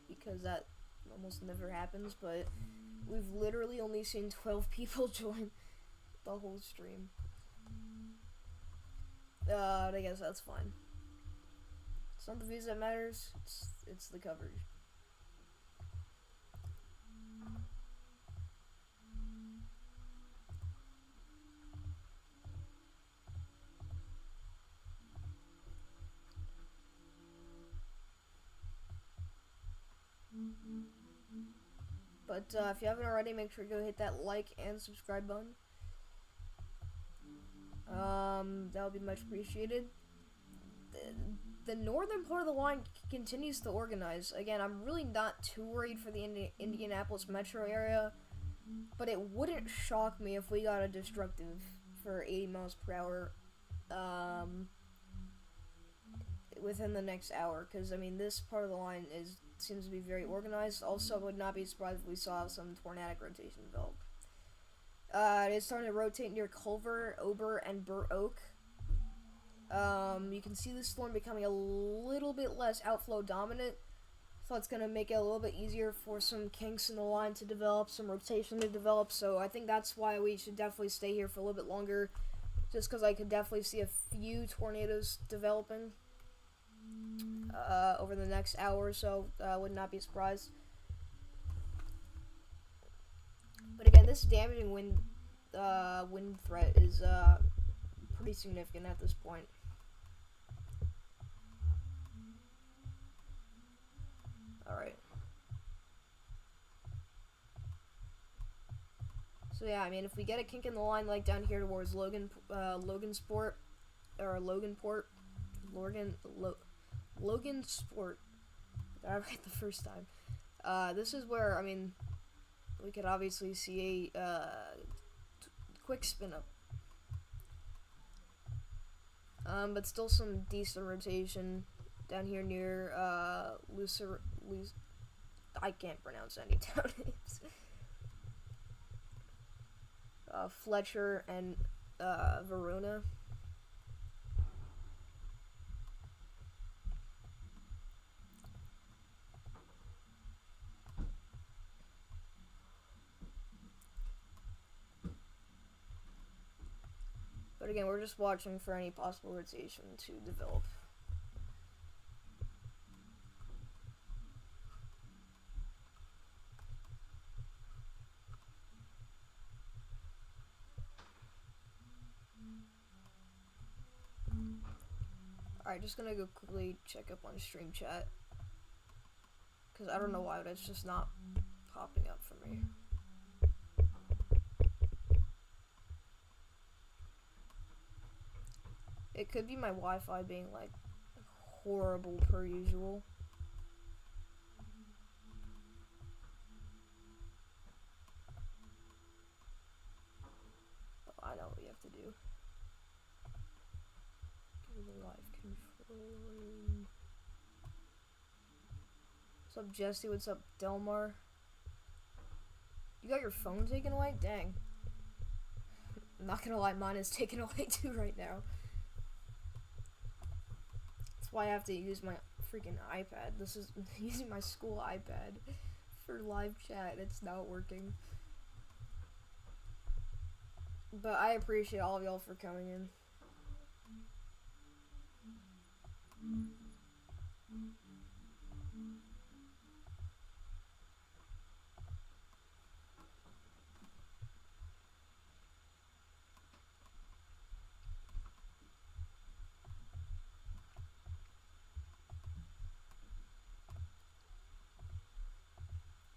because that almost never happens, but we've literally only seen 12 people join the whole stream. I guess that's fine. It's not the views that matters, it's the coverage. But if you haven't already, make sure to go hit that like and subscribe button. That would be much appreciated. The northern part of the line continues to organize. Again, I'm really not too worried for the Indianapolis metro area, but it wouldn't shock me if we got a destructive for 80 miles per hour within the next hour, because I mean this part of the line seems to be very organized. Also, I would not be surprised if we saw some tornadic rotation develop. It is starting to rotate near Culver, Ober, and Burr Oak. You can see the storm becoming a little bit less outflow dominant, so it's going to make it a little bit easier for some kinks in the line to develop, some rotation to develop, so I think that's why we should definitely stay here for a little bit longer, just because I could definitely see a few tornadoes developing over the next hour or so. Would not be surprised. But again, this damaging wind threat is pretty significant at this point. Alright. So yeah, I mean, if we get a kink in the line like down here towards Logansport, got it right the first time. This is where, I mean, we could obviously see a quick spin up. But still some decent rotation down here near I can't pronounce any town names. Fletcher and Verona. But again, we're just watching for any possible rotation to develop. Alright, just gonna go quickly check up on stream chat, because I don't know why, but it's just not popping up for me. It could be my Wi-Fi being, like, horrible per usual. Oh, I know what you have to do. Give me the live controlling. What's up, Jesse? What's up, Delmar? You got your phone taken away? Dang. I'm not gonna lie, mine is taken away too right now. That's why I have to use my freaking iPad. This is using my school iPad for live chat. It's not working. But I appreciate all of y'all for coming in.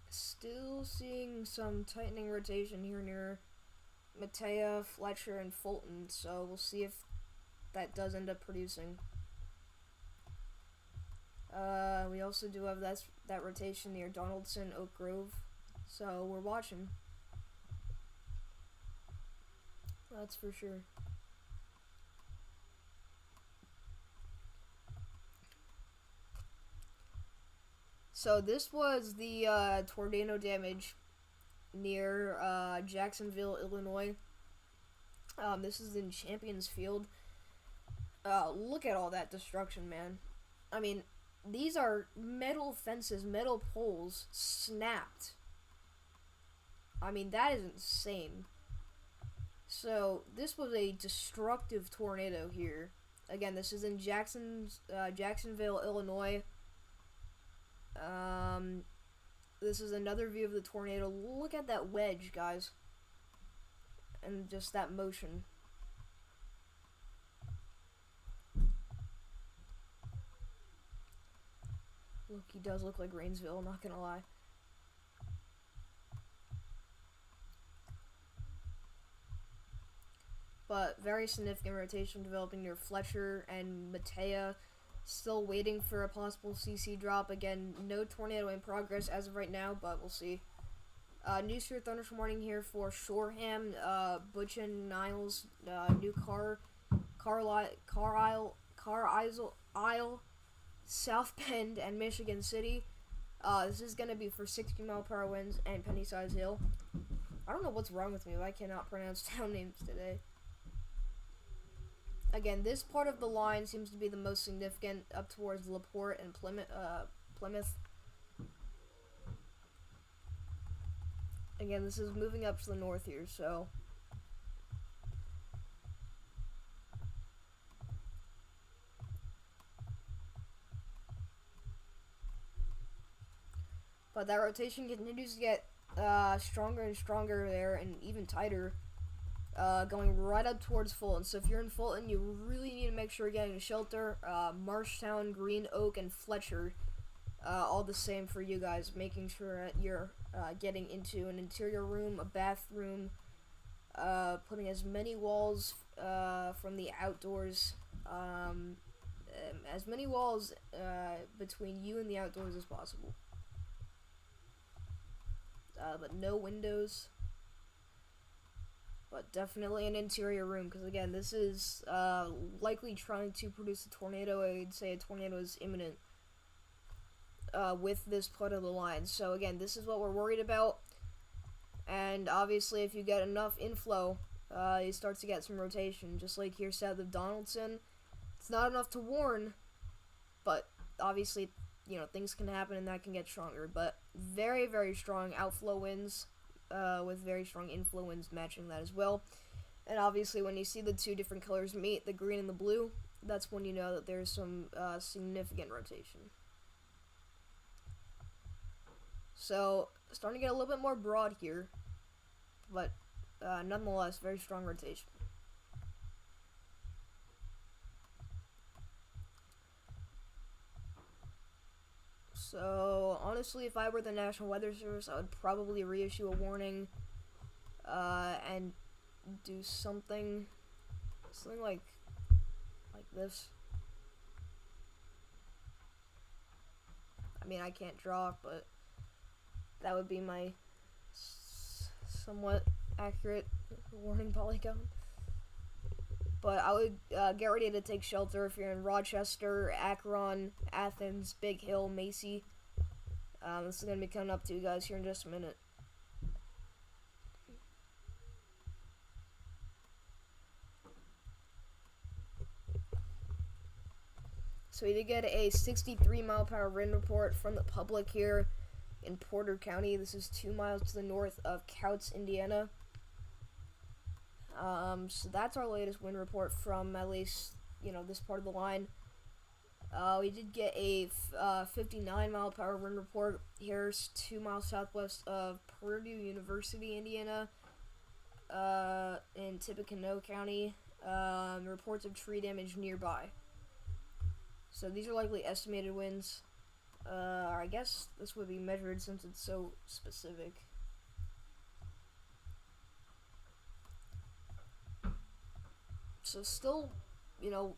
Still seeing some tightening rotation here near Matea, Fletcher, and Fulton, so we'll see if that does end up producing. We also do have that rotation near Donaldson, Oak Grove, so we're watching. That's for sure. So this was the tornado damage near Jacksonville, Illinois. This is in Champions Field. Look at all that destruction, man. I mean, these are metal fences, metal poles snapped. I mean, that is insane. So this was a destructive tornado here. Again, this is in Jacksonville, Illinois. This is another view of the tornado. Look at that wedge, guys, and just that motion. Look, he does look like Rainsville, not gonna lie. But very significant rotation developing near Fletcher and Matea. Still waiting for a possible CC drop. Again, no tornado in progress as of right now, but we'll see. New severe thunderstorm warning here for Shoreham, Butchin, Niles, New Isle, South Bend, and Michigan City. This is going to be for 60-mile-per-hour winds and Penny-Size Hill. I don't know what's wrong with me, but I cannot pronounce town names today. Again, this part of the line seems to be the most significant, up towards LaPorte and Plymouth. Again, this is moving up to the north here, so... But that rotation continues to get stronger and stronger there, and even tighter, going right up towards Fulton. So if you're in Fulton, you really need to make sure you're getting a shelter. Marshtown, Green Oak, and Fletcher, all the same for you guys, making sure that you're getting into an interior room, a bathroom, putting as many walls from the outdoors, as many walls between you and the outdoors as possible. But no windows, but definitely an interior room, because again, this is likely trying to produce a tornado. I'd say a tornado is imminent with this part of the line. So again, this is what we're worried about, and obviously if you get enough inflow, you start to get some rotation, just like here south of Donaldson. It's not enough to warn, but obviously, you know, things can happen and that can get stronger. But very, very strong outflow winds with very strong inflow winds matching that as well. And obviously when you see the two different colors meet, the green and the blue, that's when you know that there's some significant rotation. So starting to get a little bit more broad here, but nonetheless very strong rotation. So, honestly, if I were the National Weather Service, I would probably reissue a warning, and do something like this. I mean, I can't draw, but that would be my somewhat accurate warning polygon. But I would get ready to take shelter if you're in Rochester, Akron, Athens, Big Hill, Macy. This is going to be coming up to you guys here in just a minute. So we did get a 63-mile-per-hour wind report from the public here in Porter County. This is 2 miles to the north of Couts, Indiana. So that's our latest wind report from at least, you know, this part of the line. We did get a 59-mile-per-hour wind report here, 2 miles southwest of Purdue University, Indiana, in Tippecanoe County. Reports of tree damage nearby. So these are likely estimated winds. I guess this would be measured since it's so specific. So still, you know,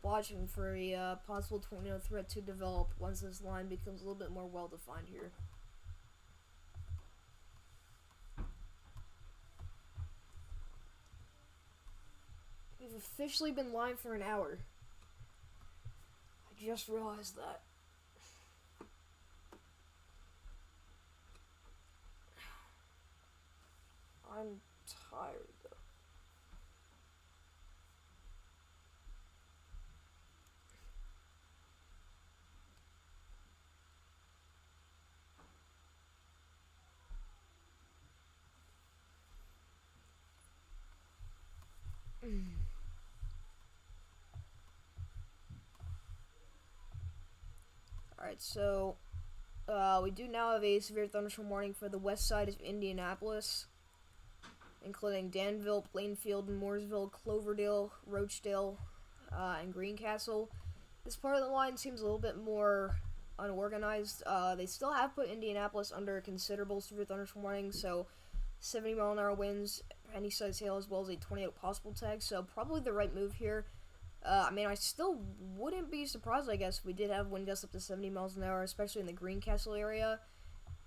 watching for a possible tornado threat to develop once this line becomes a little bit more well-defined here. We've officially been live for an hour. I just realized that. I'm tired. Alright, so we do now have a severe thunderstorm warning for the west side of Indianapolis, including Danville, Plainfield, Mooresville, Cloverdale, Rochdale, and Greencastle. This part of the line seems a little bit more unorganized. They still have put Indianapolis under a considerable severe thunderstorm warning, so 70-mile-an-hour winds, penny-sized hail, as well as a tornado possible tag, so probably the right move here. I mean, I still wouldn't be surprised, I guess, if we did have wind gusts up to 70 miles an hour, especially in the Greencastle area.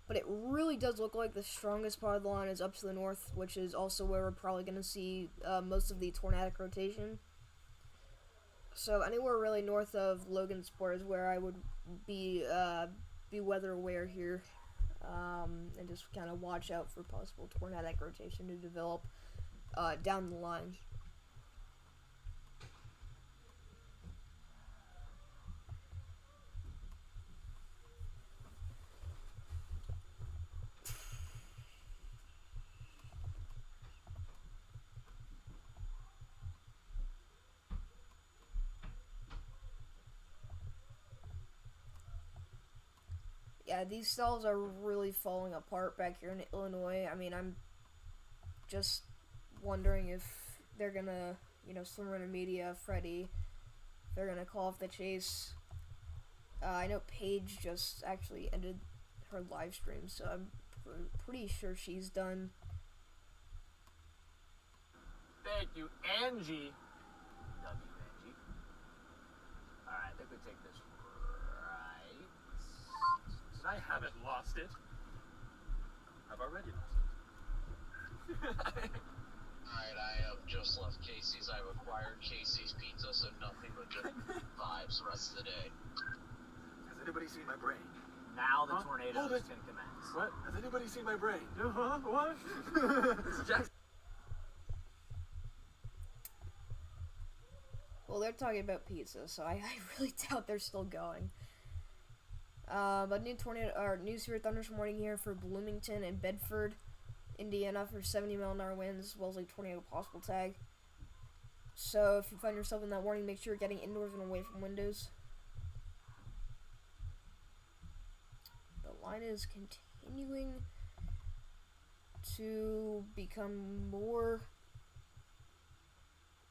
But it really does look like the strongest part of the line is up to the north, which is also where we're probably going to see most of the tornadic rotation. So anywhere really north of Logansport is where I would be weather aware here, and just kind of watch out for possible tornadic rotation to develop down the line. Yeah, these cells are really falling apart back here in Illinois. I mean, I'm just wondering if they're gonna, Storm Media, Freddy, they're gonna call off the chase. I know Paige just actually ended her live stream, so I'm pretty sure she's done. Thank you, Angie. Angie. Alright, I think we take this right. I haven't lost it. I've already lost it. Alright, I have just left Casey's. I've acquired Casey's Pizza, so nothing but good vibes the rest of the day. Has anybody seen my brain? Now the tornadoes can commence. What? Has anybody seen my brain? What? This is Jackson. Well, they're talking about pizza, so I really doubt they're still going. But new severe thunderstorm warning here for Bloomington and Bedford, Indiana for 70-mile-an-hour winds, as well as a tornado possible tag. So if you find yourself in that warning, make sure you're getting indoors and away from windows. The line is continuing to become more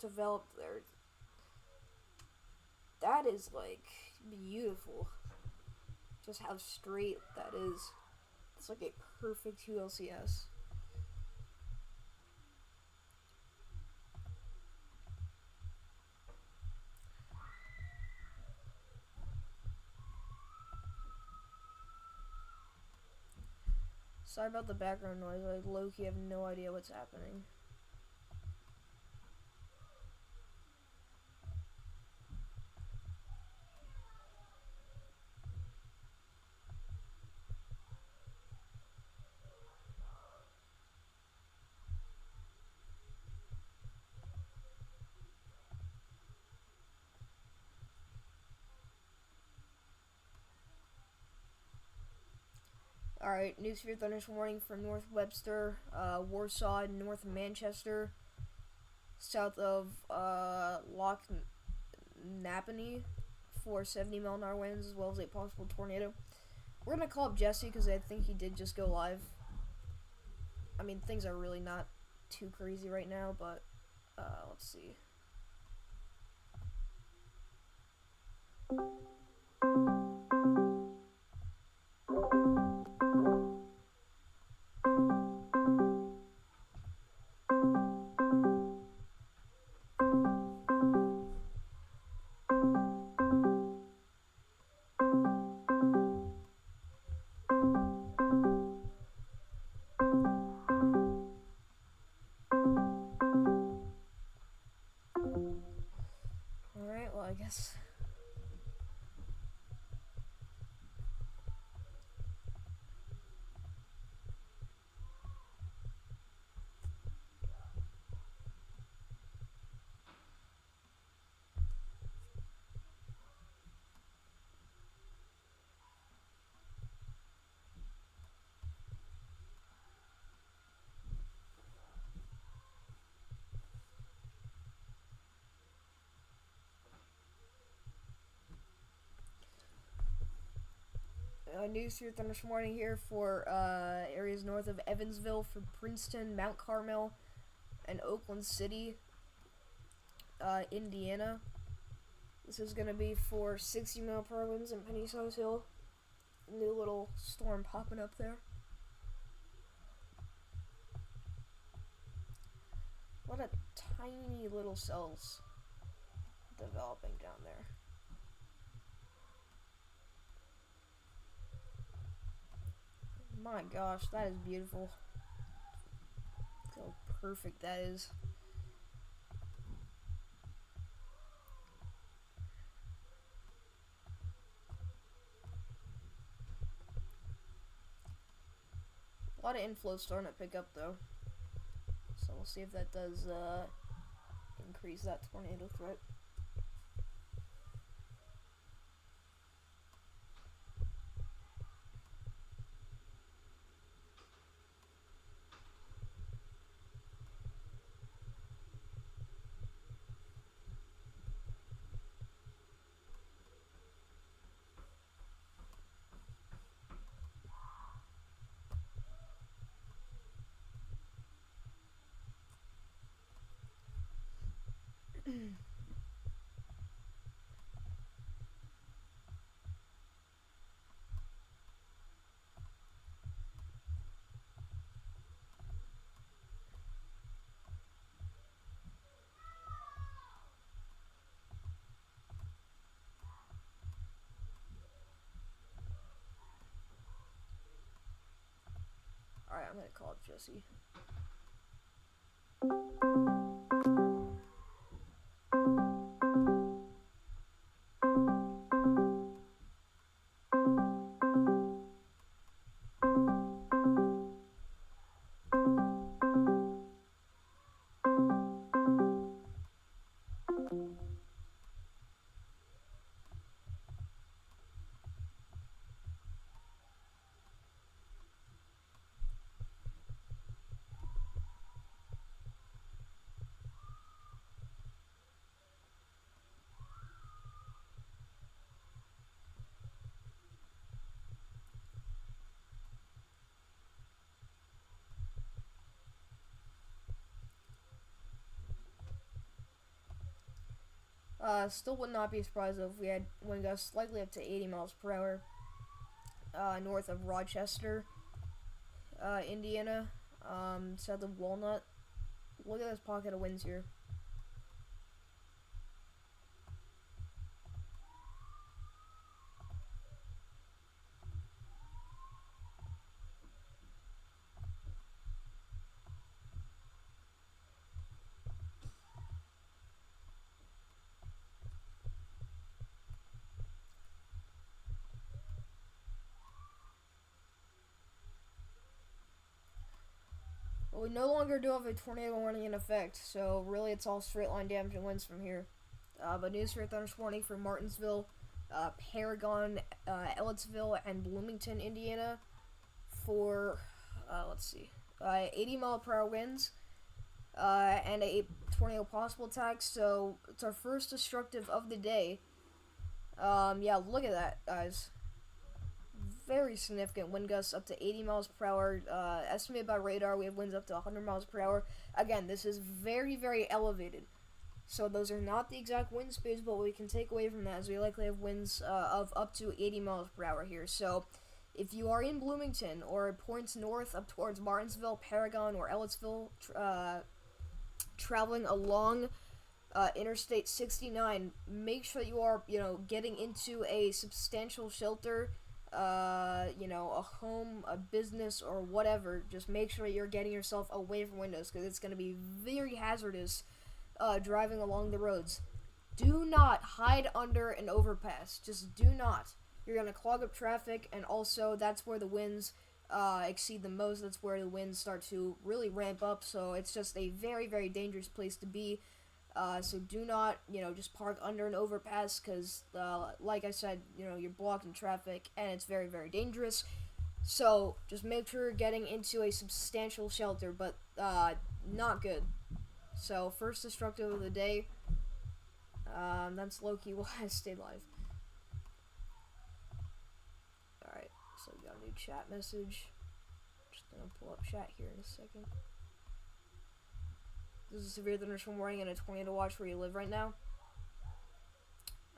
developed there. That is, like, beautiful. Just how straight that is. It's like a perfect ULCS. Sorry about the background noise. I low-key have no idea what's happening. Alright, new severe thunderstorm warning for North Webster, Warsaw, North Manchester, south of Loch Napanee for 70-mile-an-hour winds, as well as a possible tornado. We're going to call up Jesse because I think he did just go live. I mean, things are really not too crazy right now, but let's see. Alright, well, I guess. News here this morning here for areas north of Evansville, for Princeton, Mount Carmel, and Oakland City, Indiana. This is going to be for 60-mile-per-hour winds in Penny-Size Hill. New little storm popping up there. What a tiny little cells developing down there. My gosh, that is beautiful. Look how perfect that is. A lot of inflow starting to pick up though. So we'll see if that does increase that tornado threat. Alright, I'm gonna call up Jesse. Still would not be surprised if we had wind gusts slightly up to 80 miles per hour north of Rochester, Indiana, south of Walnut. Look at this pocket of winds here. But we no longer do have a tornado warning in effect, so really it's all straight line damaging winds from here. But news for a thunderstorm warning for Martinsville, Paragon, Ellettsville, and Bloomington, Indiana for, 80 mile per hour winds, and a tornado possible attack, so it's our first destructive of the day. Yeah, look at that, guys. Very significant wind gusts up to 80 miles per hour. Estimated by radar, we have winds up to 100 miles per hour. Again, this is very, very elevated. So those are not the exact wind speeds, but what we can take away from that is we likely have winds of up to 80 miles per hour here. So if you are in Bloomington or points north up towards Martinsville, Paragon, or Ellettsville, traveling along Interstate 69, make sure that you are, getting into a substantial shelter. A home, a business, or whatever. Just make sure you're getting yourself away from windows, because it's going to be very hazardous driving along the roads. Do not hide under an overpass. Just do not. You're going to clog up traffic, and also that's where the winds exceed the most. That's where the winds start to really ramp up, so it's just a very, very dangerous place to be. So do not, just park under an overpass, because, like I said, you're blocking traffic, and it's very, very dangerous. So just make sure you're getting into a substantial shelter, but not good. So first destructive of the day. That's low-key while I stay live. Alright. So we got a new chat message. Just gonna pull up chat here in a second. This is a severe thunderstorm warning and a tornado watch where you live right now.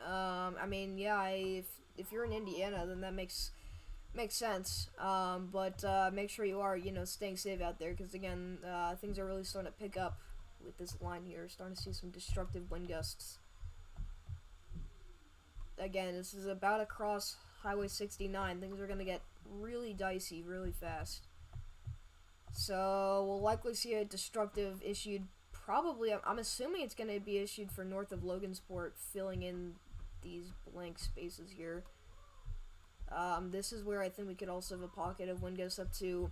I mean, yeah, if you're in Indiana, then that makes sense. But make sure you are, staying safe out there, because again, things are really starting to pick up with this line here. Starting to see some destructive wind gusts. Again, this is about across Highway 69. Things are gonna get really dicey really fast. So we'll likely see a destructive issued. Probably, I'm assuming it's going to be issued for north of Logansport, filling in these blank spaces here. This is where I think we could also have a pocket of wind gusts up to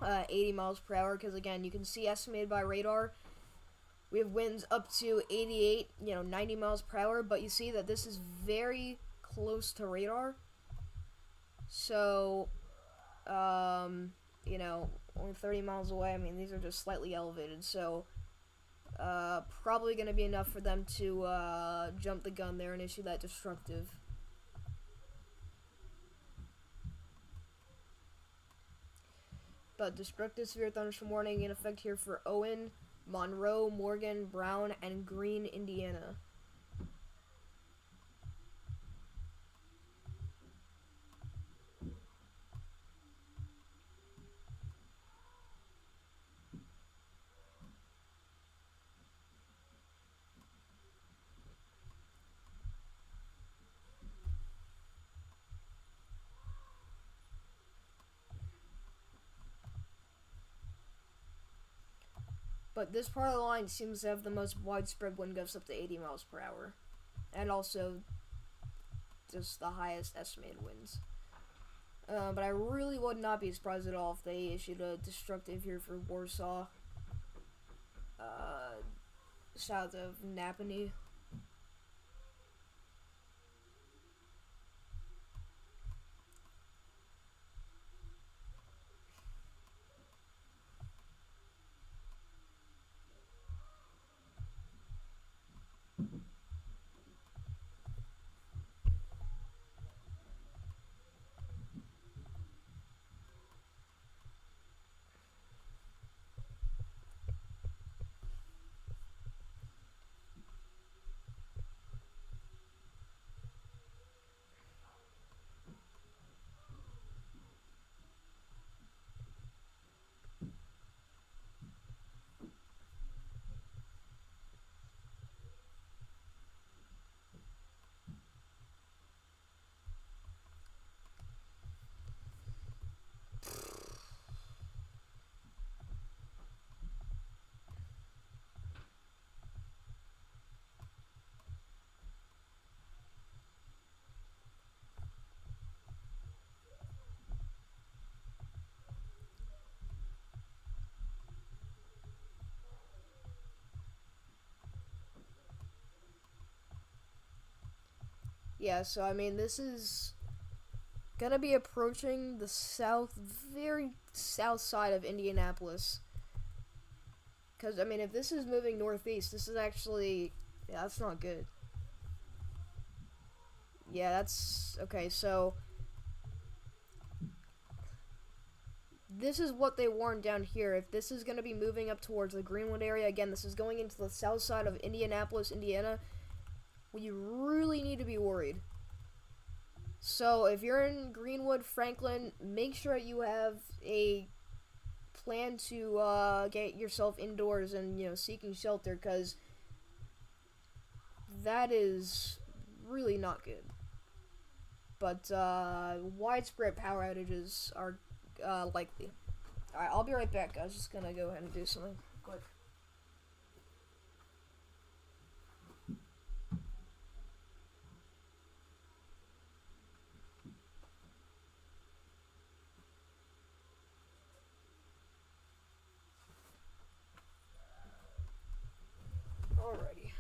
80 miles per hour, because again, you can see estimated by radar, we have winds up to 88, 90 miles per hour, but you see that this is very close to radar. So, only 30 miles away. I mean, these are just slightly elevated, so probably going to be enough for them to jump the gun there and issue that destructive. But destructive severe thunderstorm warning in effect here for Owen, Monroe, Morgan, Brown, and Greene, Indiana. But this part of the line seems to have the most widespread wind gusts up to 80 miles per hour. And also, just the highest estimated winds. But I really would not be surprised at all if they issued a destructive here for Warsaw. South of Napanee. Yeah, so I mean, this is gonna be approaching the very south side of Indianapolis. Because, I mean, if this is moving northeast, this is actually, yeah, that's not good. Yeah, that's, okay, so this is what they warned down here. If this is going to be moving up towards the Greenwood area, again, this is going into the south side of Indianapolis, Indiana, we really need to be worried. So if you're in Greenwood, Franklin, make sure you have a plan to get yourself indoors and, seeking shelter, because that is really not good. But widespread power outages are likely. Alright, I'll be right back. I was just gonna go ahead and do something quick. Alrighty.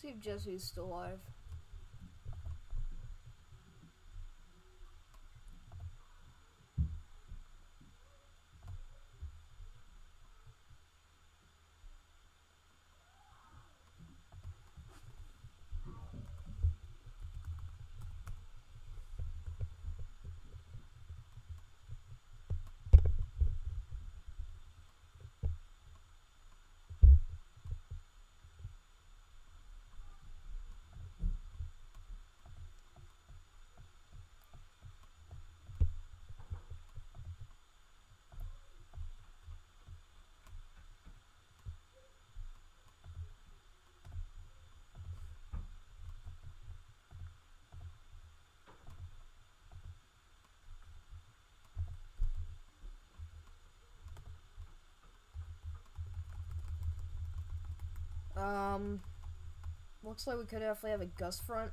see if Jesse's still alive. Looks like we could definitely have a gust front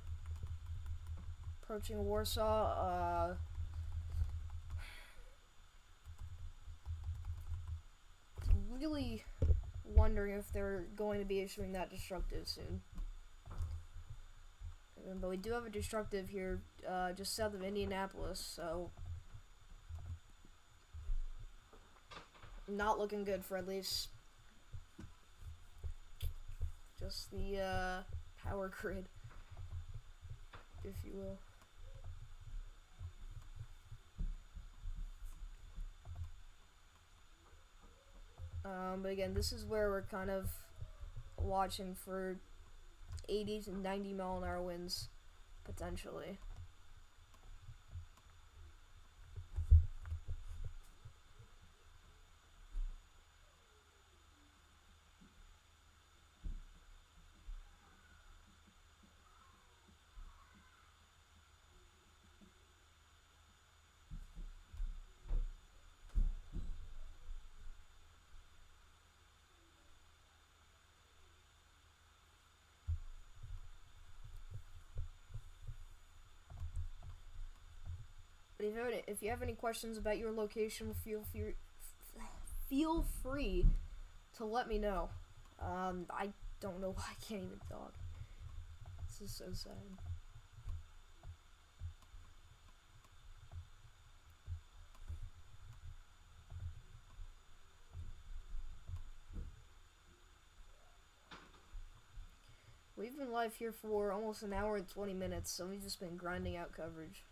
approaching Warsaw. Really wondering if they're going to be issuing that destructive soon. But we do have a destructive here, just south of Indianapolis, so not looking good for at least just the power grid, if you will. But again, this is where we're kind of watching for 80 to 90 mile an hour winds, potentially. But if you have any questions about your location, feel free to let me know. I don't know why I can't even talk. This is so sad. We've been live here for almost an hour and 20 minutes, so we've just been grinding out coverage.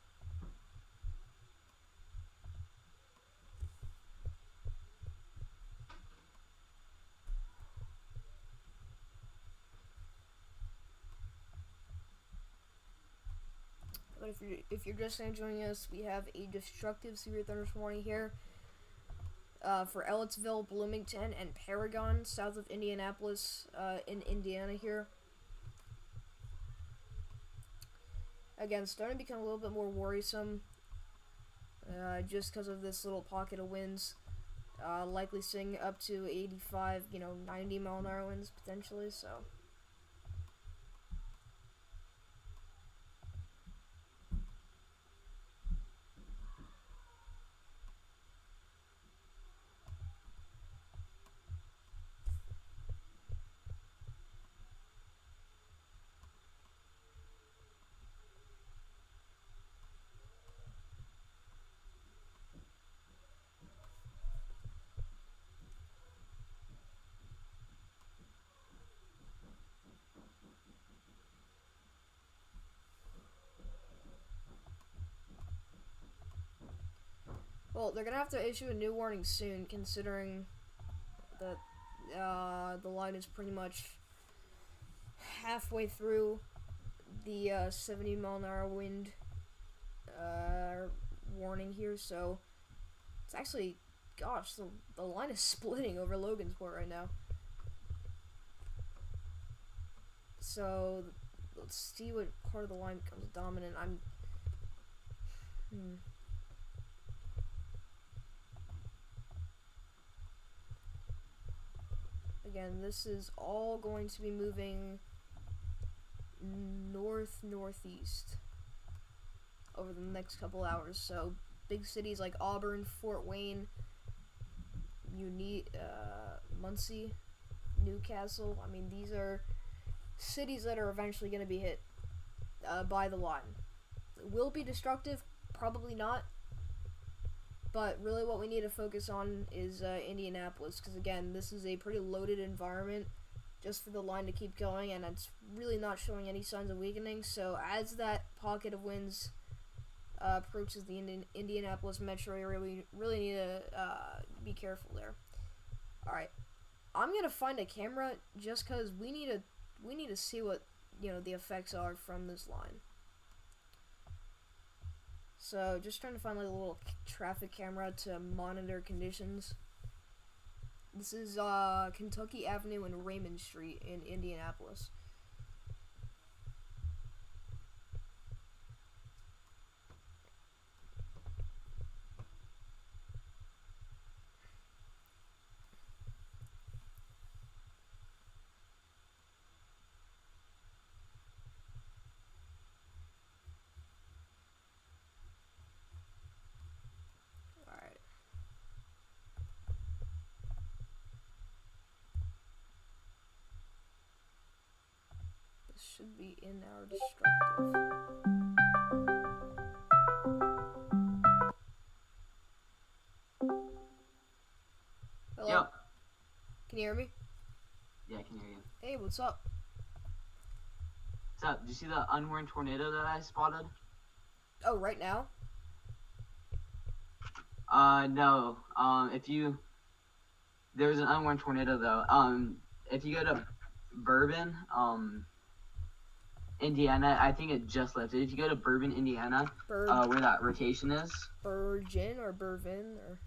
But if you're just now joining us, we have a destructive severe thunderstorm warning here for Ellettsville, Bloomington, and Paragon, south of Indianapolis, in Indiana here. Again, starting to become a little bit more worrisome, just because of this little pocket of winds, likely seeing up to 85, 90 mile an hour winds potentially, so. Well, they're gonna have to issue a new warning soon, considering that the line is pretty much halfway through the 70 mile an hour wind warning here, so it's actually, gosh, the line is splitting over Logansport right now. So let's see what part of the line becomes dominant. Again, this is all going to be moving northeast over the next couple hours. So big cities like Auburn, Fort Wayne, Muncie, Newcastle. I mean, these are cities that are eventually going to be hit by the line. Will it be destructive? Probably not. But really what we need to focus on is Indianapolis, because again, this is a pretty loaded environment just for the line to keep going, and it's really not showing any signs of weakening. So as that pocket of winds approaches the Indianapolis metro area, we really need to be careful there. Alright, I'm going to find a camera just because we need to see what, the effects are from this line. So, just trying to find like a little traffic camera to monitor conditions. This is Kentucky Avenue and Raymond Street in Indianapolis. Should be in our destructive. Hello? Yep. Can you hear me? Yeah, I can hear you. Hey, what's up? What's up? Did you see the unwarned tornado that I spotted? Oh, right now? No. There's an unwarned tornado though. If you go to Bourbon, Indiana, I think it just lifted. If you go to Bourbon, Indiana, where that rotation is. Burgeon or Bourbon or...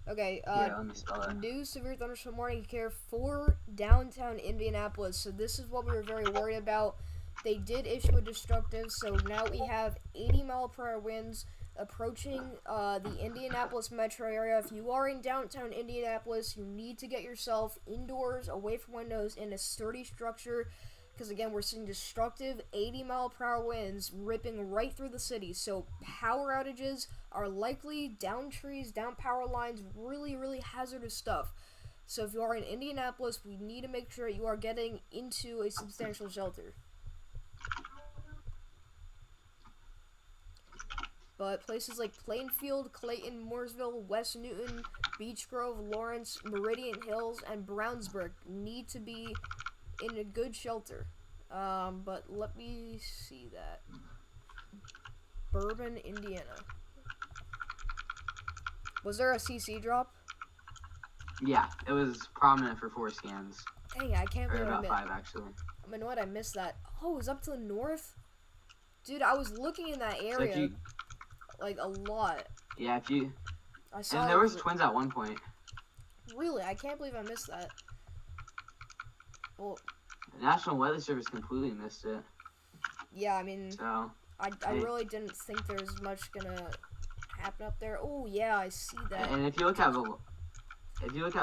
Okay, yeah, let me spell it. New severe thunderstorm warning care for downtown Indianapolis. So this is what we were very worried about. They did issue a destructive, so now we have 80-mile-per-hour winds approaching the Indianapolis metro area. If you are in downtown Indianapolis, you need to get yourself indoors, away from windows, in a sturdy structure. Because again, we're seeing destructive 80-mile-per-hour winds ripping right through the city. So power outages are likely, down trees, down power lines, really, really hazardous stuff. So if you are in Indianapolis, we need to make sure you are getting into a substantial shelter. But places like Plainfield, Clayton, Mooresville, West Newton, Beech Grove, Lawrence, Meridian Hills, and Brownsburg need to be in a good shelter. But let me see that. Bourbon, Indiana. Was there a CC drop? Yeah, it was prominent for 4 scans. Dang, I can't Or believe about 5, actually. I'm annoyed I missed that. Oh, it was up to the north? Dude, I was looking in that area, So like, a lot. yeah, if you... I saw And there was twins at one point. Really? I can't believe I missed that. Well... The National Weather Service completely missed it. Yeah, I mean... So... I really didn't think there was much gonna happen up there. Oh, yeah, I see that. And if you look at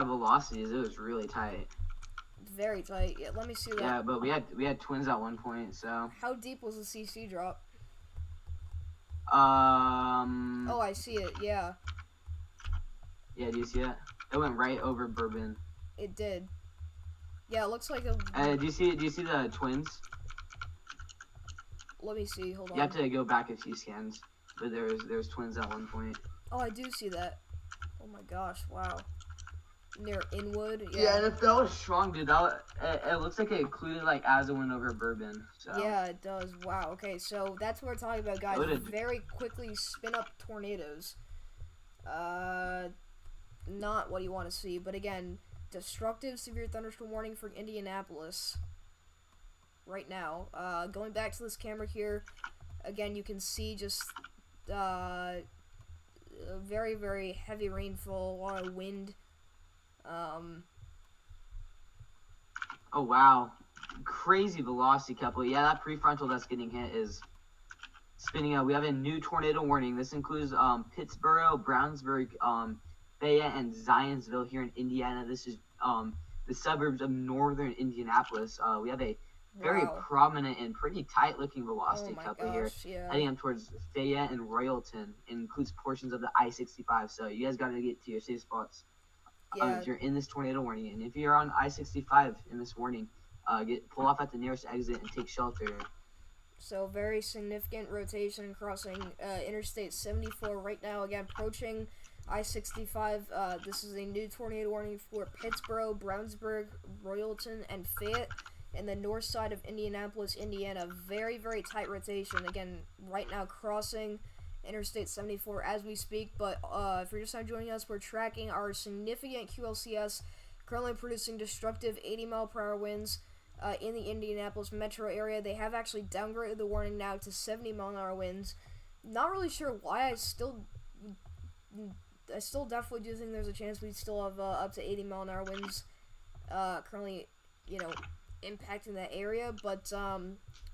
velocities, it was really tight. Very tight. Yeah, let me see that. Yeah, but we had twins at one point, so... How deep was the CC drop? Oh, I see it, yeah. Yeah, do you see it? It went right over Bourbon. It did. Yeah, it looks like a... Do you see the twins? Let me see, hold on. You have to go back a few scans, but there's twins at one point. Oh, I do see that. Oh my gosh, wow. Near Inwood, yeah. Yeah, and if that was strong, dude, it looks like it included, like, as it went over Bourbon, so. Yeah, it does. Wow, okay, so that's what we're talking about, guys. Very quickly spin up tornadoes. Not what you want to see, but again, destructive severe thunderstorm warning for Indianapolis right now. Going back to this camera here, again, you can see just very, very heavy rainfall, a lot of wind. Oh, wow. Crazy velocity couple. Yeah, that prefrontal that's getting hit is spinning out. We have a new tornado warning. This includes Pittsburgh, Brownsburg, Fayette, and Zionsville here in Indiana. This is the suburbs of northern Indianapolis. We have a very prominent and pretty tight-looking velocity couple here, heading up towards Fayette and Royalton. It includes portions of the I-65, so you guys got to get to your safe spots. If you're in this tornado warning, and if you're on I-65 in this warning, pull off at the nearest exit and take shelter. So very significant rotation crossing Interstate 74 right now. Again, approaching I-65. This is a new tornado warning for Pittsburgh, Brownsburg, Royalton, and Fayette. And the north side of Indianapolis, Indiana. Very, very tight rotation. Again, right now crossing Interstate 74 as we speak. But if you're just now joining us, we're tracking our significant QLCS, currently producing destructive 80-mile-per-hour winds in the Indianapolis metro area. They have actually downgraded the warning now to 70-mile-an-hour winds. Not really sure why. I still definitely do think there's a chance we still have up to 80-mile-an-hour winds currently, impacting that area. But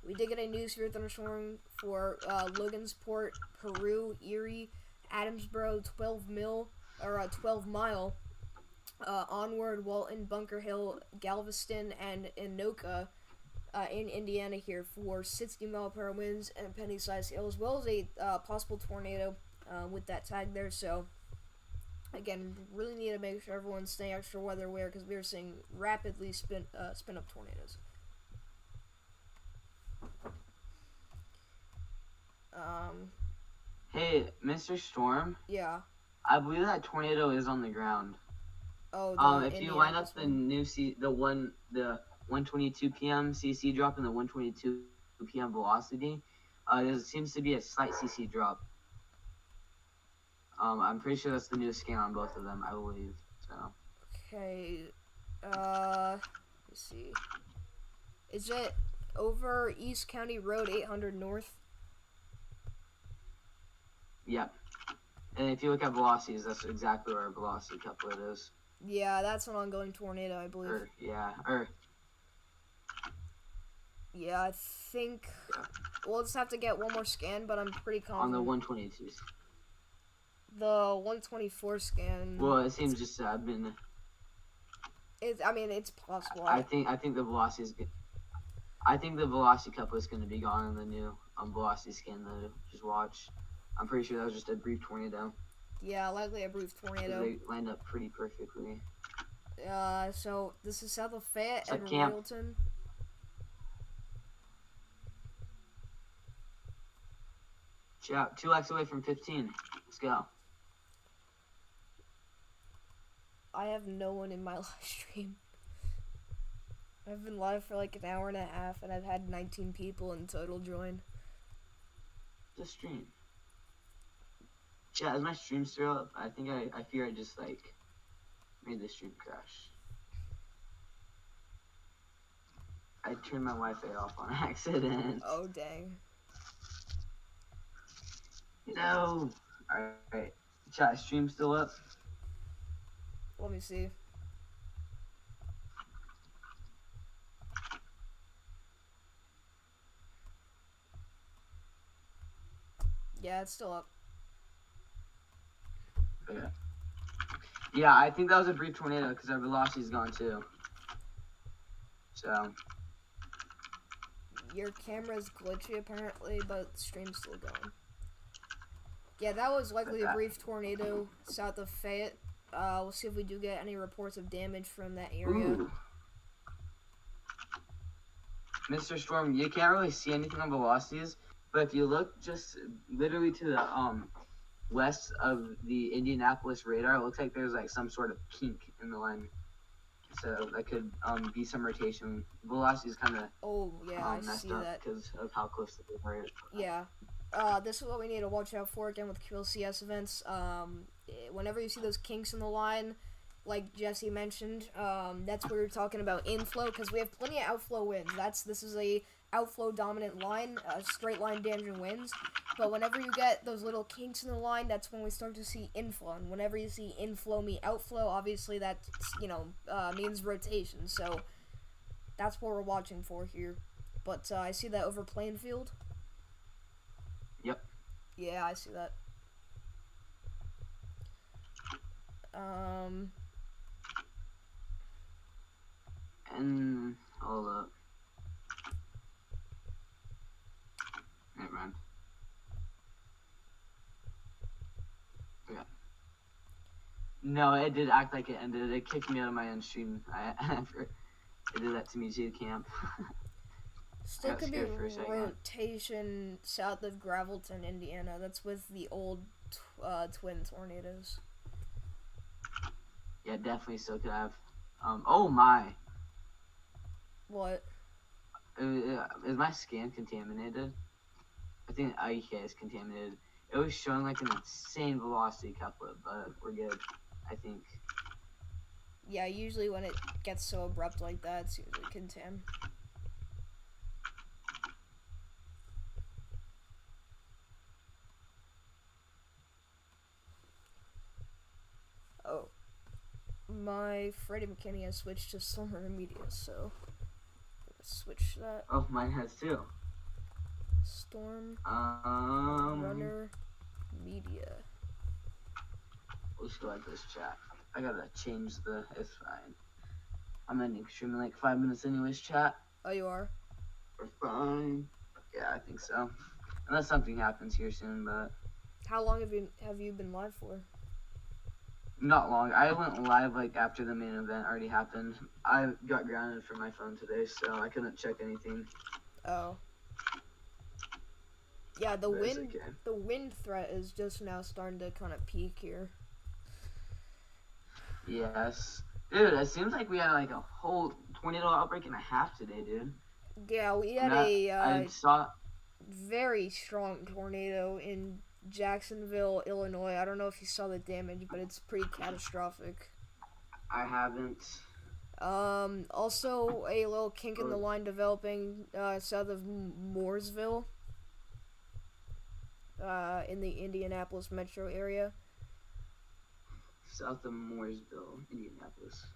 we did get a new severe thunderstorm for Logansport, Peru, Erie, Adamsboro, 12-mile onward, Walton, Bunker Hill, Galveston, and Anoka in Indiana here for 60-mile-per-hour winds and penny-sized hail, as well as a possible tornado with that tag there. So again, really need to make sure everyone's staying extra weather aware because we are seeing rapidly spin up tornadoes. Hey, Mr. Storm. Yeah. I believe that tornado is on the ground. Oh. If you line up the new the 122 p.m. CC drop and the 122 p.m. velocity, there seems to be a slight CC drop. I'm pretty sure that's the new scan on both of them, I believe. So. Okay. Let's see. Is it over East County Road 800 North? Yep. And if you look at velocities, that's exactly where velocity couplet is. Yeah, that's an ongoing tornado, I believe. Yeah, I think. Yeah. We'll just have to get one more scan, but I'm pretty confident. On the 122s. The 124 scan. Well, it seems just been. It's possible. I think the velocity is good. I think the velocity couplet is going to be gone in the new velocity scan. Though, just watch. I'm pretty sure that was just a brief tornado. Yeah, likely a brief tornado. They lined up pretty perfectly. So this is south of Fayette and camp. Royalton. Yeah, 2 laps away from 15. Let's go. I have no one in my live stream. I've been live for like an hour and a half, and I've had 19 people in total join. The stream. Yeah, is my stream still up? I think I fear I just made the stream crash. I turned my Wi-Fi off on accident. Oh dang. No. Alright. Chat, stream still up? Let me see. Yeah, it's still up. Okay. Yeah, I think that was a brief tornado because our velocity's gone too. So. Your camera's glitchy apparently, but the stream's still going. Yeah, that was likely a brief tornado south of Fayette. We'll see if we do get any reports of damage from that area. Ooh. Mr. Storm, you can't really see anything on velocities, but if you look just literally to the west of the Indianapolis radar, it looks like there's some sort of kink in the line. So that could be some rotation. Velocity is kind of I messed see up that because of how close the radar is. Yeah. This is what we need to watch out for again with QLCS events. Whenever you see those kinks in the line, like Jesse mentioned, that's where you're talking about inflow, because we have plenty of outflow winds. This is a outflow dominant line, straight line damaging winds. But whenever you get those little kinks in the line, that's when we start to see inflow. And whenever you see inflow meet outflow, obviously that means rotation. So that's what we're watching for here. But I see that over Plainfield. Yep. Yeah, I see that. And hold up. Never mind. Okay. No, it did act like it ended. It kicked me out of my own stream. They did that to me too, camp. Still got could be scared for a second. rotation south of Gravelton, Indiana. That's with the old twin tornadoes. Yeah, definitely still could have. Oh my. What? Is my scan contaminated? I think IK is contaminated. It was showing like an insane velocity couplet, but we're good, I think. Yeah, usually when it gets so abrupt like that, it's usually contam. Oh. My Freddie McKinney has switched to Summer Media, so let's switch that. Oh, mine has too. Storm Runner. Media. Let's go like this, chat. I gotta change the. It's fine. I'm ending streaming like 5 minutes anyways, chat. Oh, you are? We're fine. Yeah, I think so. Unless something happens here soon, but How long have you been live for? not long. I went live like after the main event already happened. I got grounded from my phone today, so I couldn't check anything. Oh. Yeah, the But it's wind okay. the wind threat is just now starting to kind of peak here. Yes. Dude, it seems like we had like a whole tornado outbreak and a half today, dude. Yeah, we had I saw. very strong tornado in Jacksonville, Illinois. I don't know if you saw the damage, but it's pretty catastrophic. I haven't. Also a little kink in the line developing south of Mooresville, in the Indianapolis metro area. South of Mooresville, Indianapolis.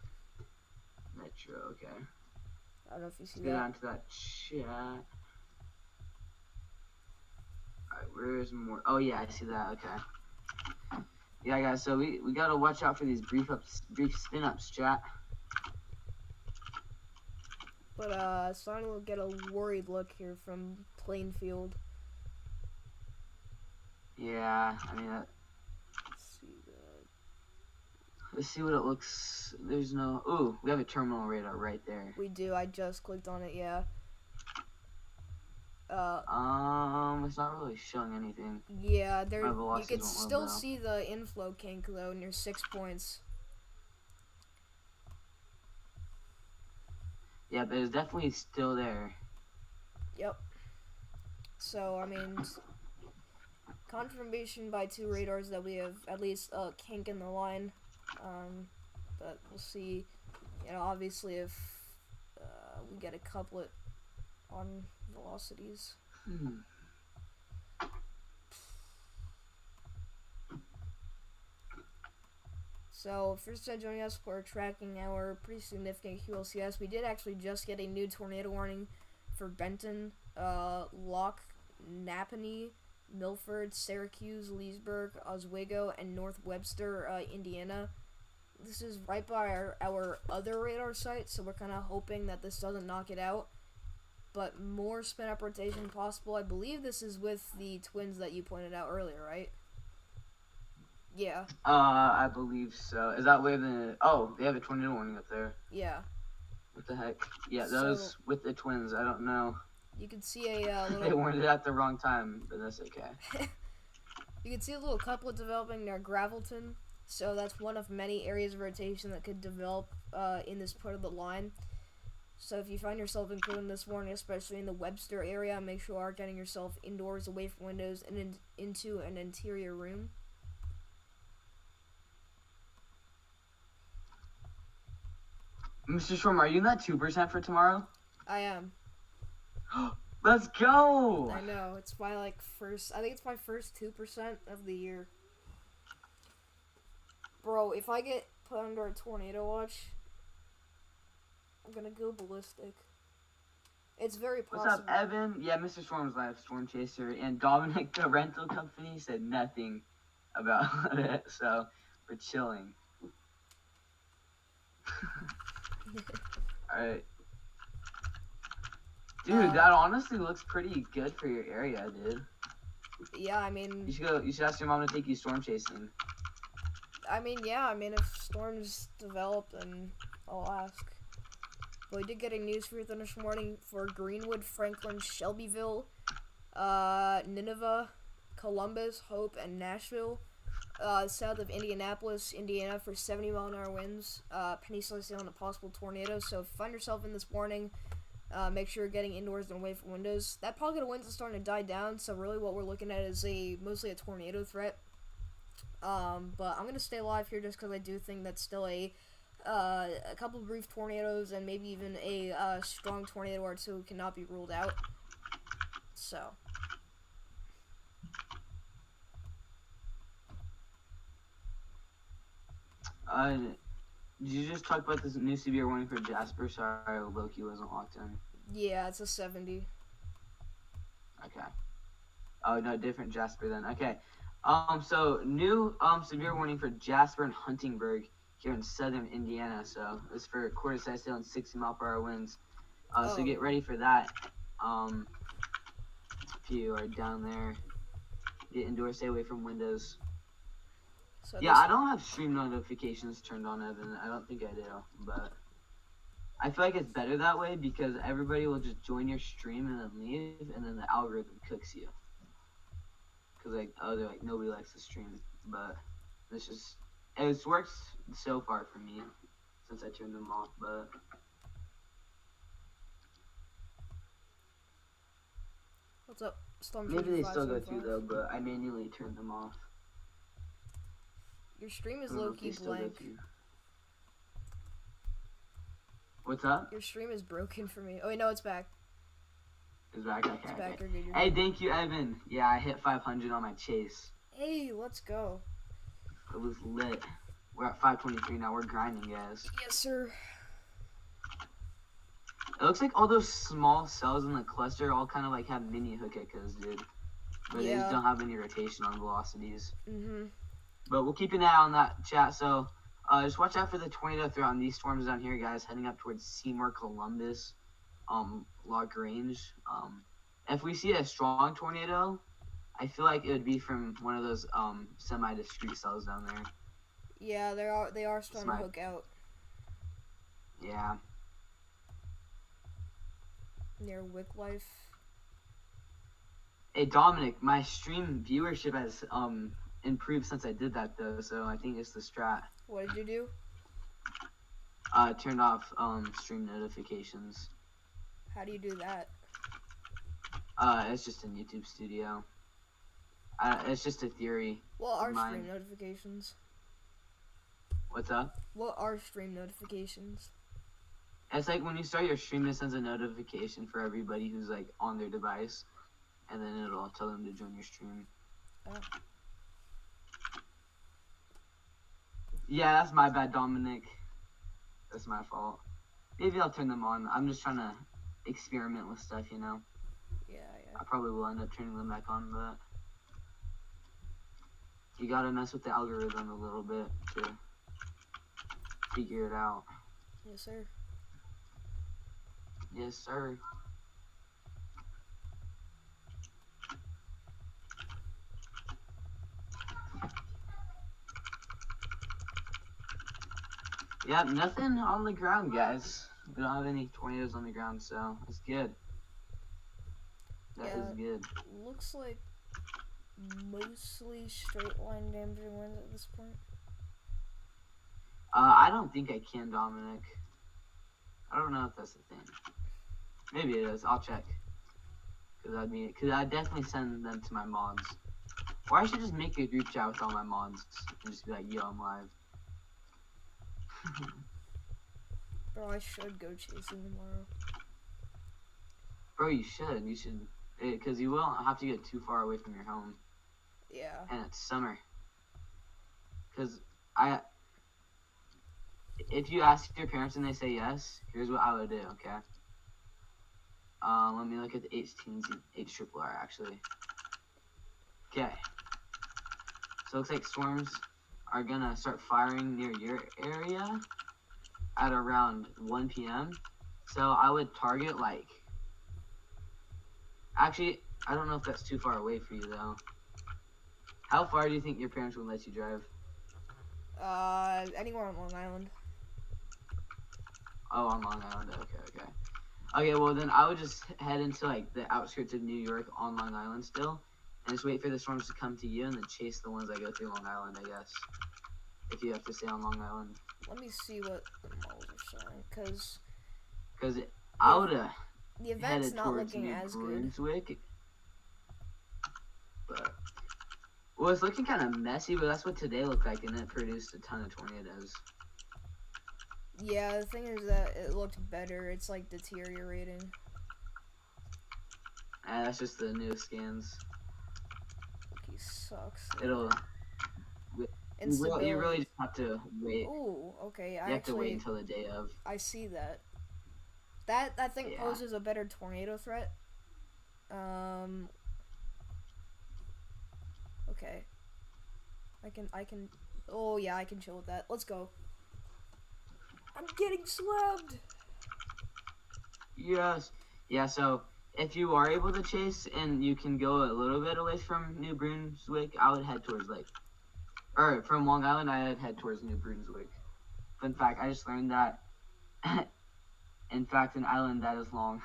Metro, okay. I don't know if you see Let's get that. on to that chat. Alright, where's more? Oh yeah, I see that, okay. Yeah, guys, so we gotta watch out for these brief spin-ups, chat. But starting to get a worried look here from Plainfield. Yeah, I mean, Let's see that. let's see what it looks. There's no. Ooh, we have a terminal radar right there. We do. I just clicked on it. Yeah. It's not really showing anything. Yeah. There. My You velocities can won't load still now. see the inflow kink though near 6 points. Yeah, but it's definitely still there. Yep. So I mean, confirmation by 2 radars that we have at least a kink in the line. But we'll see. You know, obviously if we get a couplet on velocities. So, first time joining us, we're tracking our pretty significant QLCS. We did actually just get a new tornado warning for Benton, Lock, Napanee, Milford, Syracuse, Leesburg, Oswego, and North Webster, Indiana. This is right by our other radar site, so we're kind of hoping that this doesn't knock it out. But more spin-up rotation possible. I believe this is with the twins that you pointed out earlier, right? Yeah. I believe so. Is that where the? Oh, they have a tornado warning up there. Yeah. What the heck? Yeah, those So- with the twins. I don't know. You can see a They little. warned it at the wrong time, but that's okay. You can see a little couplet developing near Gravelton. So that's one of many areas of rotation that could develop in this part of the line. So if you find yourself including this warning, especially in the Webster area, make sure you are getting yourself indoors, away from windows, and into an interior room. Mr. Storm, are you in that 2% for tomorrow? I am. Let's go! I know. It's my I think it's my first 2% of the year. Bro, if I get put under a tornado watch, I'm gonna go ballistic. It's very possible. What's up, Evan? Yeah, Mr. Storm's live, Storm Chaser, and Dominic, the rental company, said nothing about it, so we're chilling. Alright. Dude, that honestly looks pretty good for your area, dude. Yeah, I mean, You should ask your mom to take you storm chasing. yeah, if storms develop, then I'll ask. But we did get a news for you this morning for Greenwood, Franklin, Shelbyville, Nineveh, Columbus, Hope, and Nashville. South of Indianapolis, Indiana for 70-mile-an-hour winds. Peninsula on a possible tornado. So if you find yourself in this warning, make sure you're getting indoors and away from windows. That pocket of winds is starting to die down, so really what we're looking at is mostly a tornado threat. But I'm gonna stay alive here just because I do think that's still a couple of brief tornadoes and maybe even a strong tornado or two cannot be ruled out. So. Did you just talk about this new severe warning for Jasper? Sorry, Loki wasn't locked in. Yeah, it's a 70. Okay. Oh, no, different Jasper then. Okay. So new severe warning for Jasper and Huntingburg here in southern Indiana. So it's for quarter-sized hail and 60-mile-per-hour winds. So get ready for that. If you are down there, get indoors, stay away from windows. So yeah, I don't have stream notifications turned on, Evan. I don't think I do, but I feel like it's better that way because everybody will just join your stream and then leave, and then the algorithm cooks you. Because like, oh, they're like, nobody likes the stream, but it's worked so far for me since I turned them off, but. What's up, Storm? Maybe they still go through though, but I manually turned them off. Your stream is low-key blank. What's up? Your stream is broken for me. Oh wait, no, it's back. It's back, okay. It's back, okay. you're good, you're Hey, good. thank you, Evan. Yeah, I hit 500 on my chase. Hey, let's go. It was lit. We're at 523 now. We're grinding, guys. Yes, sir. It looks like all those small cells in the cluster all kind of like have mini hookicas, dude. But they just don't have any rotation on velocities. Mm-hmm. But we'll keep an eye on that, chat. So just watch out for the tornado threat on these storms down here, guys, heading up towards Seymour, Columbus, LaGrange. If we see a strong tornado, I feel like it would be from one of those semi-discrete cells down there. Yeah, they are starting to hook out. Yeah. Near Wicklife. Hey, Dominic, my stream viewership has improved since I did that, though, so I think it's the strat. What did you do? Turned off stream notifications. How do you do that? It's just in YouTube Studio. It's just a theory. What are mine. stream notifications? What's up? What are stream notifications? It's like when you start your stream, it sends a notification for everybody who's like on their device, and then it'll tell them to join your stream. Oh. Yeah, that's my bad, Dominic. That's my fault. Maybe I'll turn them on. I'm just trying to experiment with stuff, you know? Yeah. I probably will end up turning them back on, but you gotta mess with the algorithm a little bit to figure it out. Yes, sir. Yes, sir. Yeah, nothing on the ground, guys. We don't have any tornadoes on the ground, so it's good. That is good. Looks like mostly straight line damaging winds at this point. I don't think I can, Dominic. I don't know if that's the thing. Maybe it is. I'll check. Cause I'd definitely send them to my mods. Or I should just make a group chat with all my mods and just be like, yo, I'm live. Bro, I should go chasing tomorrow. Bro, you should. You should. Because you won't have to get too far away from your home. Yeah. And it's summer. Because if you ask your parents and they say yes, here's what I would do, okay? Let me look at the HRRR actually. Okay. So it looks like storms are gonna start firing near your area at around 1 p.m. So I would target like, actually, I don't know if that's too far away for you though. How far do you think your parents would let you drive? Anywhere on Long Island. Oh, on Long Island. Okay. Okay, well then I would just head into like the outskirts of New York on Long Island still, and just wait for the storms to come to you, and then chase the ones that go through Long Island, I guess. If you have to stay on Long Island. Let me see what the models are showing, because I would have the event's headed not towards looking New as good. Brunswick. But well, it's looking kind of messy, but that's what today looked like, and it produced a ton of tornadoes. Yeah, the thing is that it looked better. It's like deteriorating. That's just the new scans. He sucks. It'll. Instability. You really just have to wait. Ooh, okay. You have to wait until the day of. I see that. That I think Yeah. poses a better tornado threat. Okay. I can. Oh yeah, I can chill with that. Let's go. I'm getting slammed. Yes. Yeah. So if you are able to chase and you can go a little bit away from New Brunswick, I would head towards or from Long Island, I would head towards New Brunswick. Fun fact: I just learned that. In fact, an island that is long.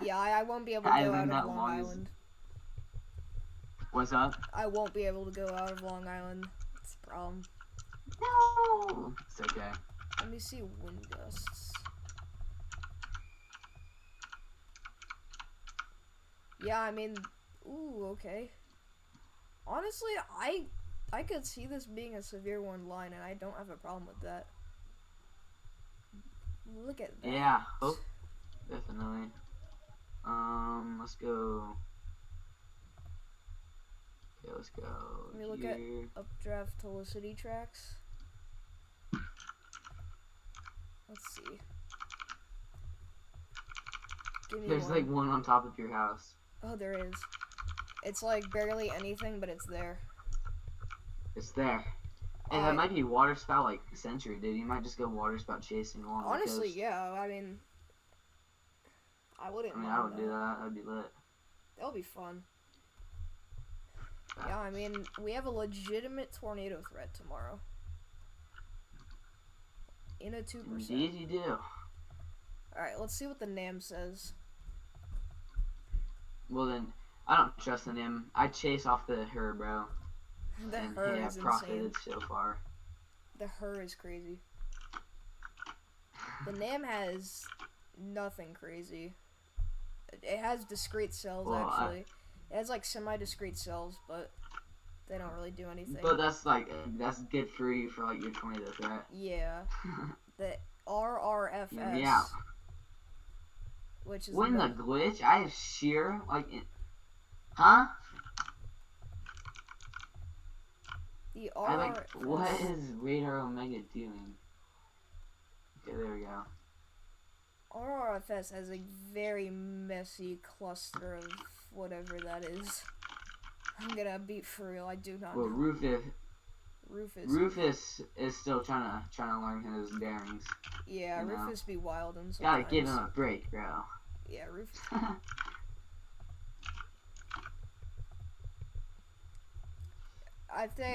Yeah, I won't be able to go out of Long long Island. What's up? I won't be able to go out of Long Island. That's the problem. No. It's okay. Let me see wind gusts. Yeah, I mean, ooh, okay. Honestly, I could see this being a severe wind line, and I don't have a problem with that. Look at that. Yeah. Oh, definitely. Let's go. Okay, let's go. Let me look at updraft Tolicity tracks. Let's see. Give me There's one. like one on top of your house. Oh, there is. It's like barely anything, but it's there. It's there. And that might be water spout like century, dude. You might just go water spout chasing along. Honestly, yeah. I mean, I wouldn't. I would do that. That'd be lit. That'll be fun. Yeah, I mean, we have a legitimate tornado threat tomorrow. In a 2%. Indeed, you do. Alright, let's see what the NAM says. Well then, I don't trust the NIM. I chase off the her, bro. The and her yeah, is profited insane. so far. The her is crazy. The NAM has nothing crazy. It has discrete cells, Well, actually. It has like semi-discrete cells, but they don't really do anything. But that's good for you for like your tornado threat. Yeah. The RRFS. Yeah. Which is When the glitch, I have sheer huh? the what is Radar Omega doing? Okay, there we go. RRFS has a very messy cluster of whatever that is. I'm gonna be for real. I do not Well, know. Rufus is still trying to learn his bearings. Yeah, you know? Rufus be wild and Gotta sometimes. give him a break, bro. Yeah, Rufus.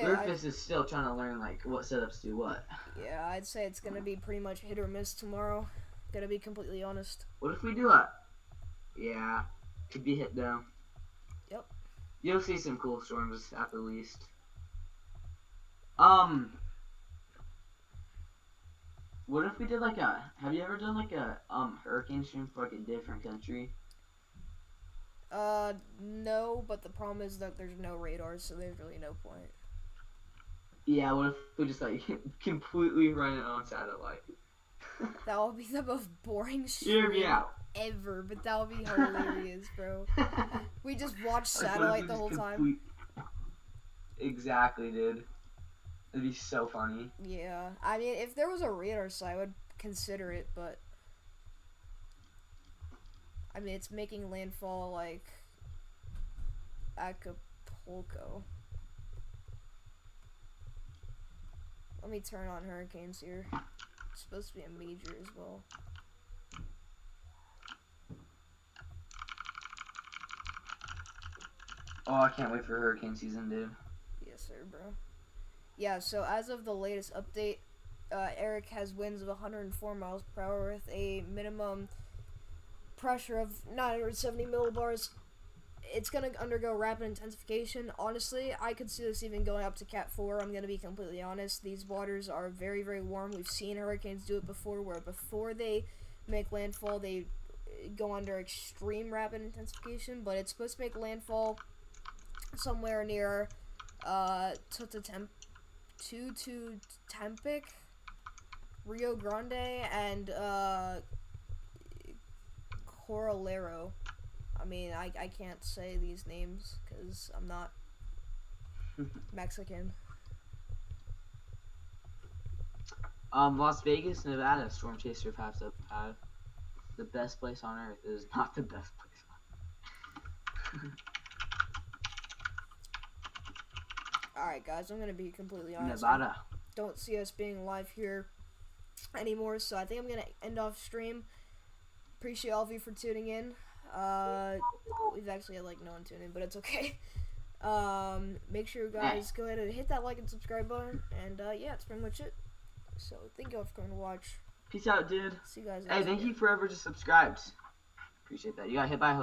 Rufus is still trying to learn like what setups do what. Yeah, I'd say it's gonna be pretty much hit or miss tomorrow. Gonna be completely honest. What if we do a? Yeah, could be hit though. Yep. You'll see some cool storms at the least. What if we did like a? Have you ever done like a hurricane stream for like a different country? No, but the problem is that there's no radars, so there's really no point. Yeah, what if we just like completely run it on satellite? That would be the most boring Hear me stream out. ever, but that would be hilarious, bro. We just watch satellite the whole time. Exactly, dude. It'd be so funny. Yeah, I mean, if there was a radar site, I would consider it, but I mean, it's making landfall like Acapulco. Let me turn on hurricanes here. It's supposed to be a major as well. Oh, I can't wait for hurricane season, dude. Yes, sir, bro. Yeah, so as of the latest update, Eric has winds of 104 miles per hour with a minimum pressure of 970 millibars. It's going to undergo rapid intensification. Honestly, I could see this even going up to Cat 4. I'm going to be completely honest. These waters are very, very warm. We've seen hurricanes do it before, where before they make landfall, they go under extreme rapid intensification. But it's supposed to make landfall somewhere near Tempic, Rio Grande, and Coralero. I mean, I can't say these names because I'm not Mexican. Las Vegas, Nevada, storm chaser have the best place on earth. It is not the best place on earth. Alright, guys, I'm going to be completely honest. Nevada. I don't see us being live here anymore, so I think I'm going to end off stream. Appreciate all of you for tuning in. We've actually had, like, no one tune in, but it's okay. Make sure you guys go ahead and hit that like and subscribe button, and, yeah, that's pretty much it. So, thank you all for coming to watch. Peace out, dude. See you guys Hey, next thank video. you for whoever just subscribed. Appreciate that. You got hit by a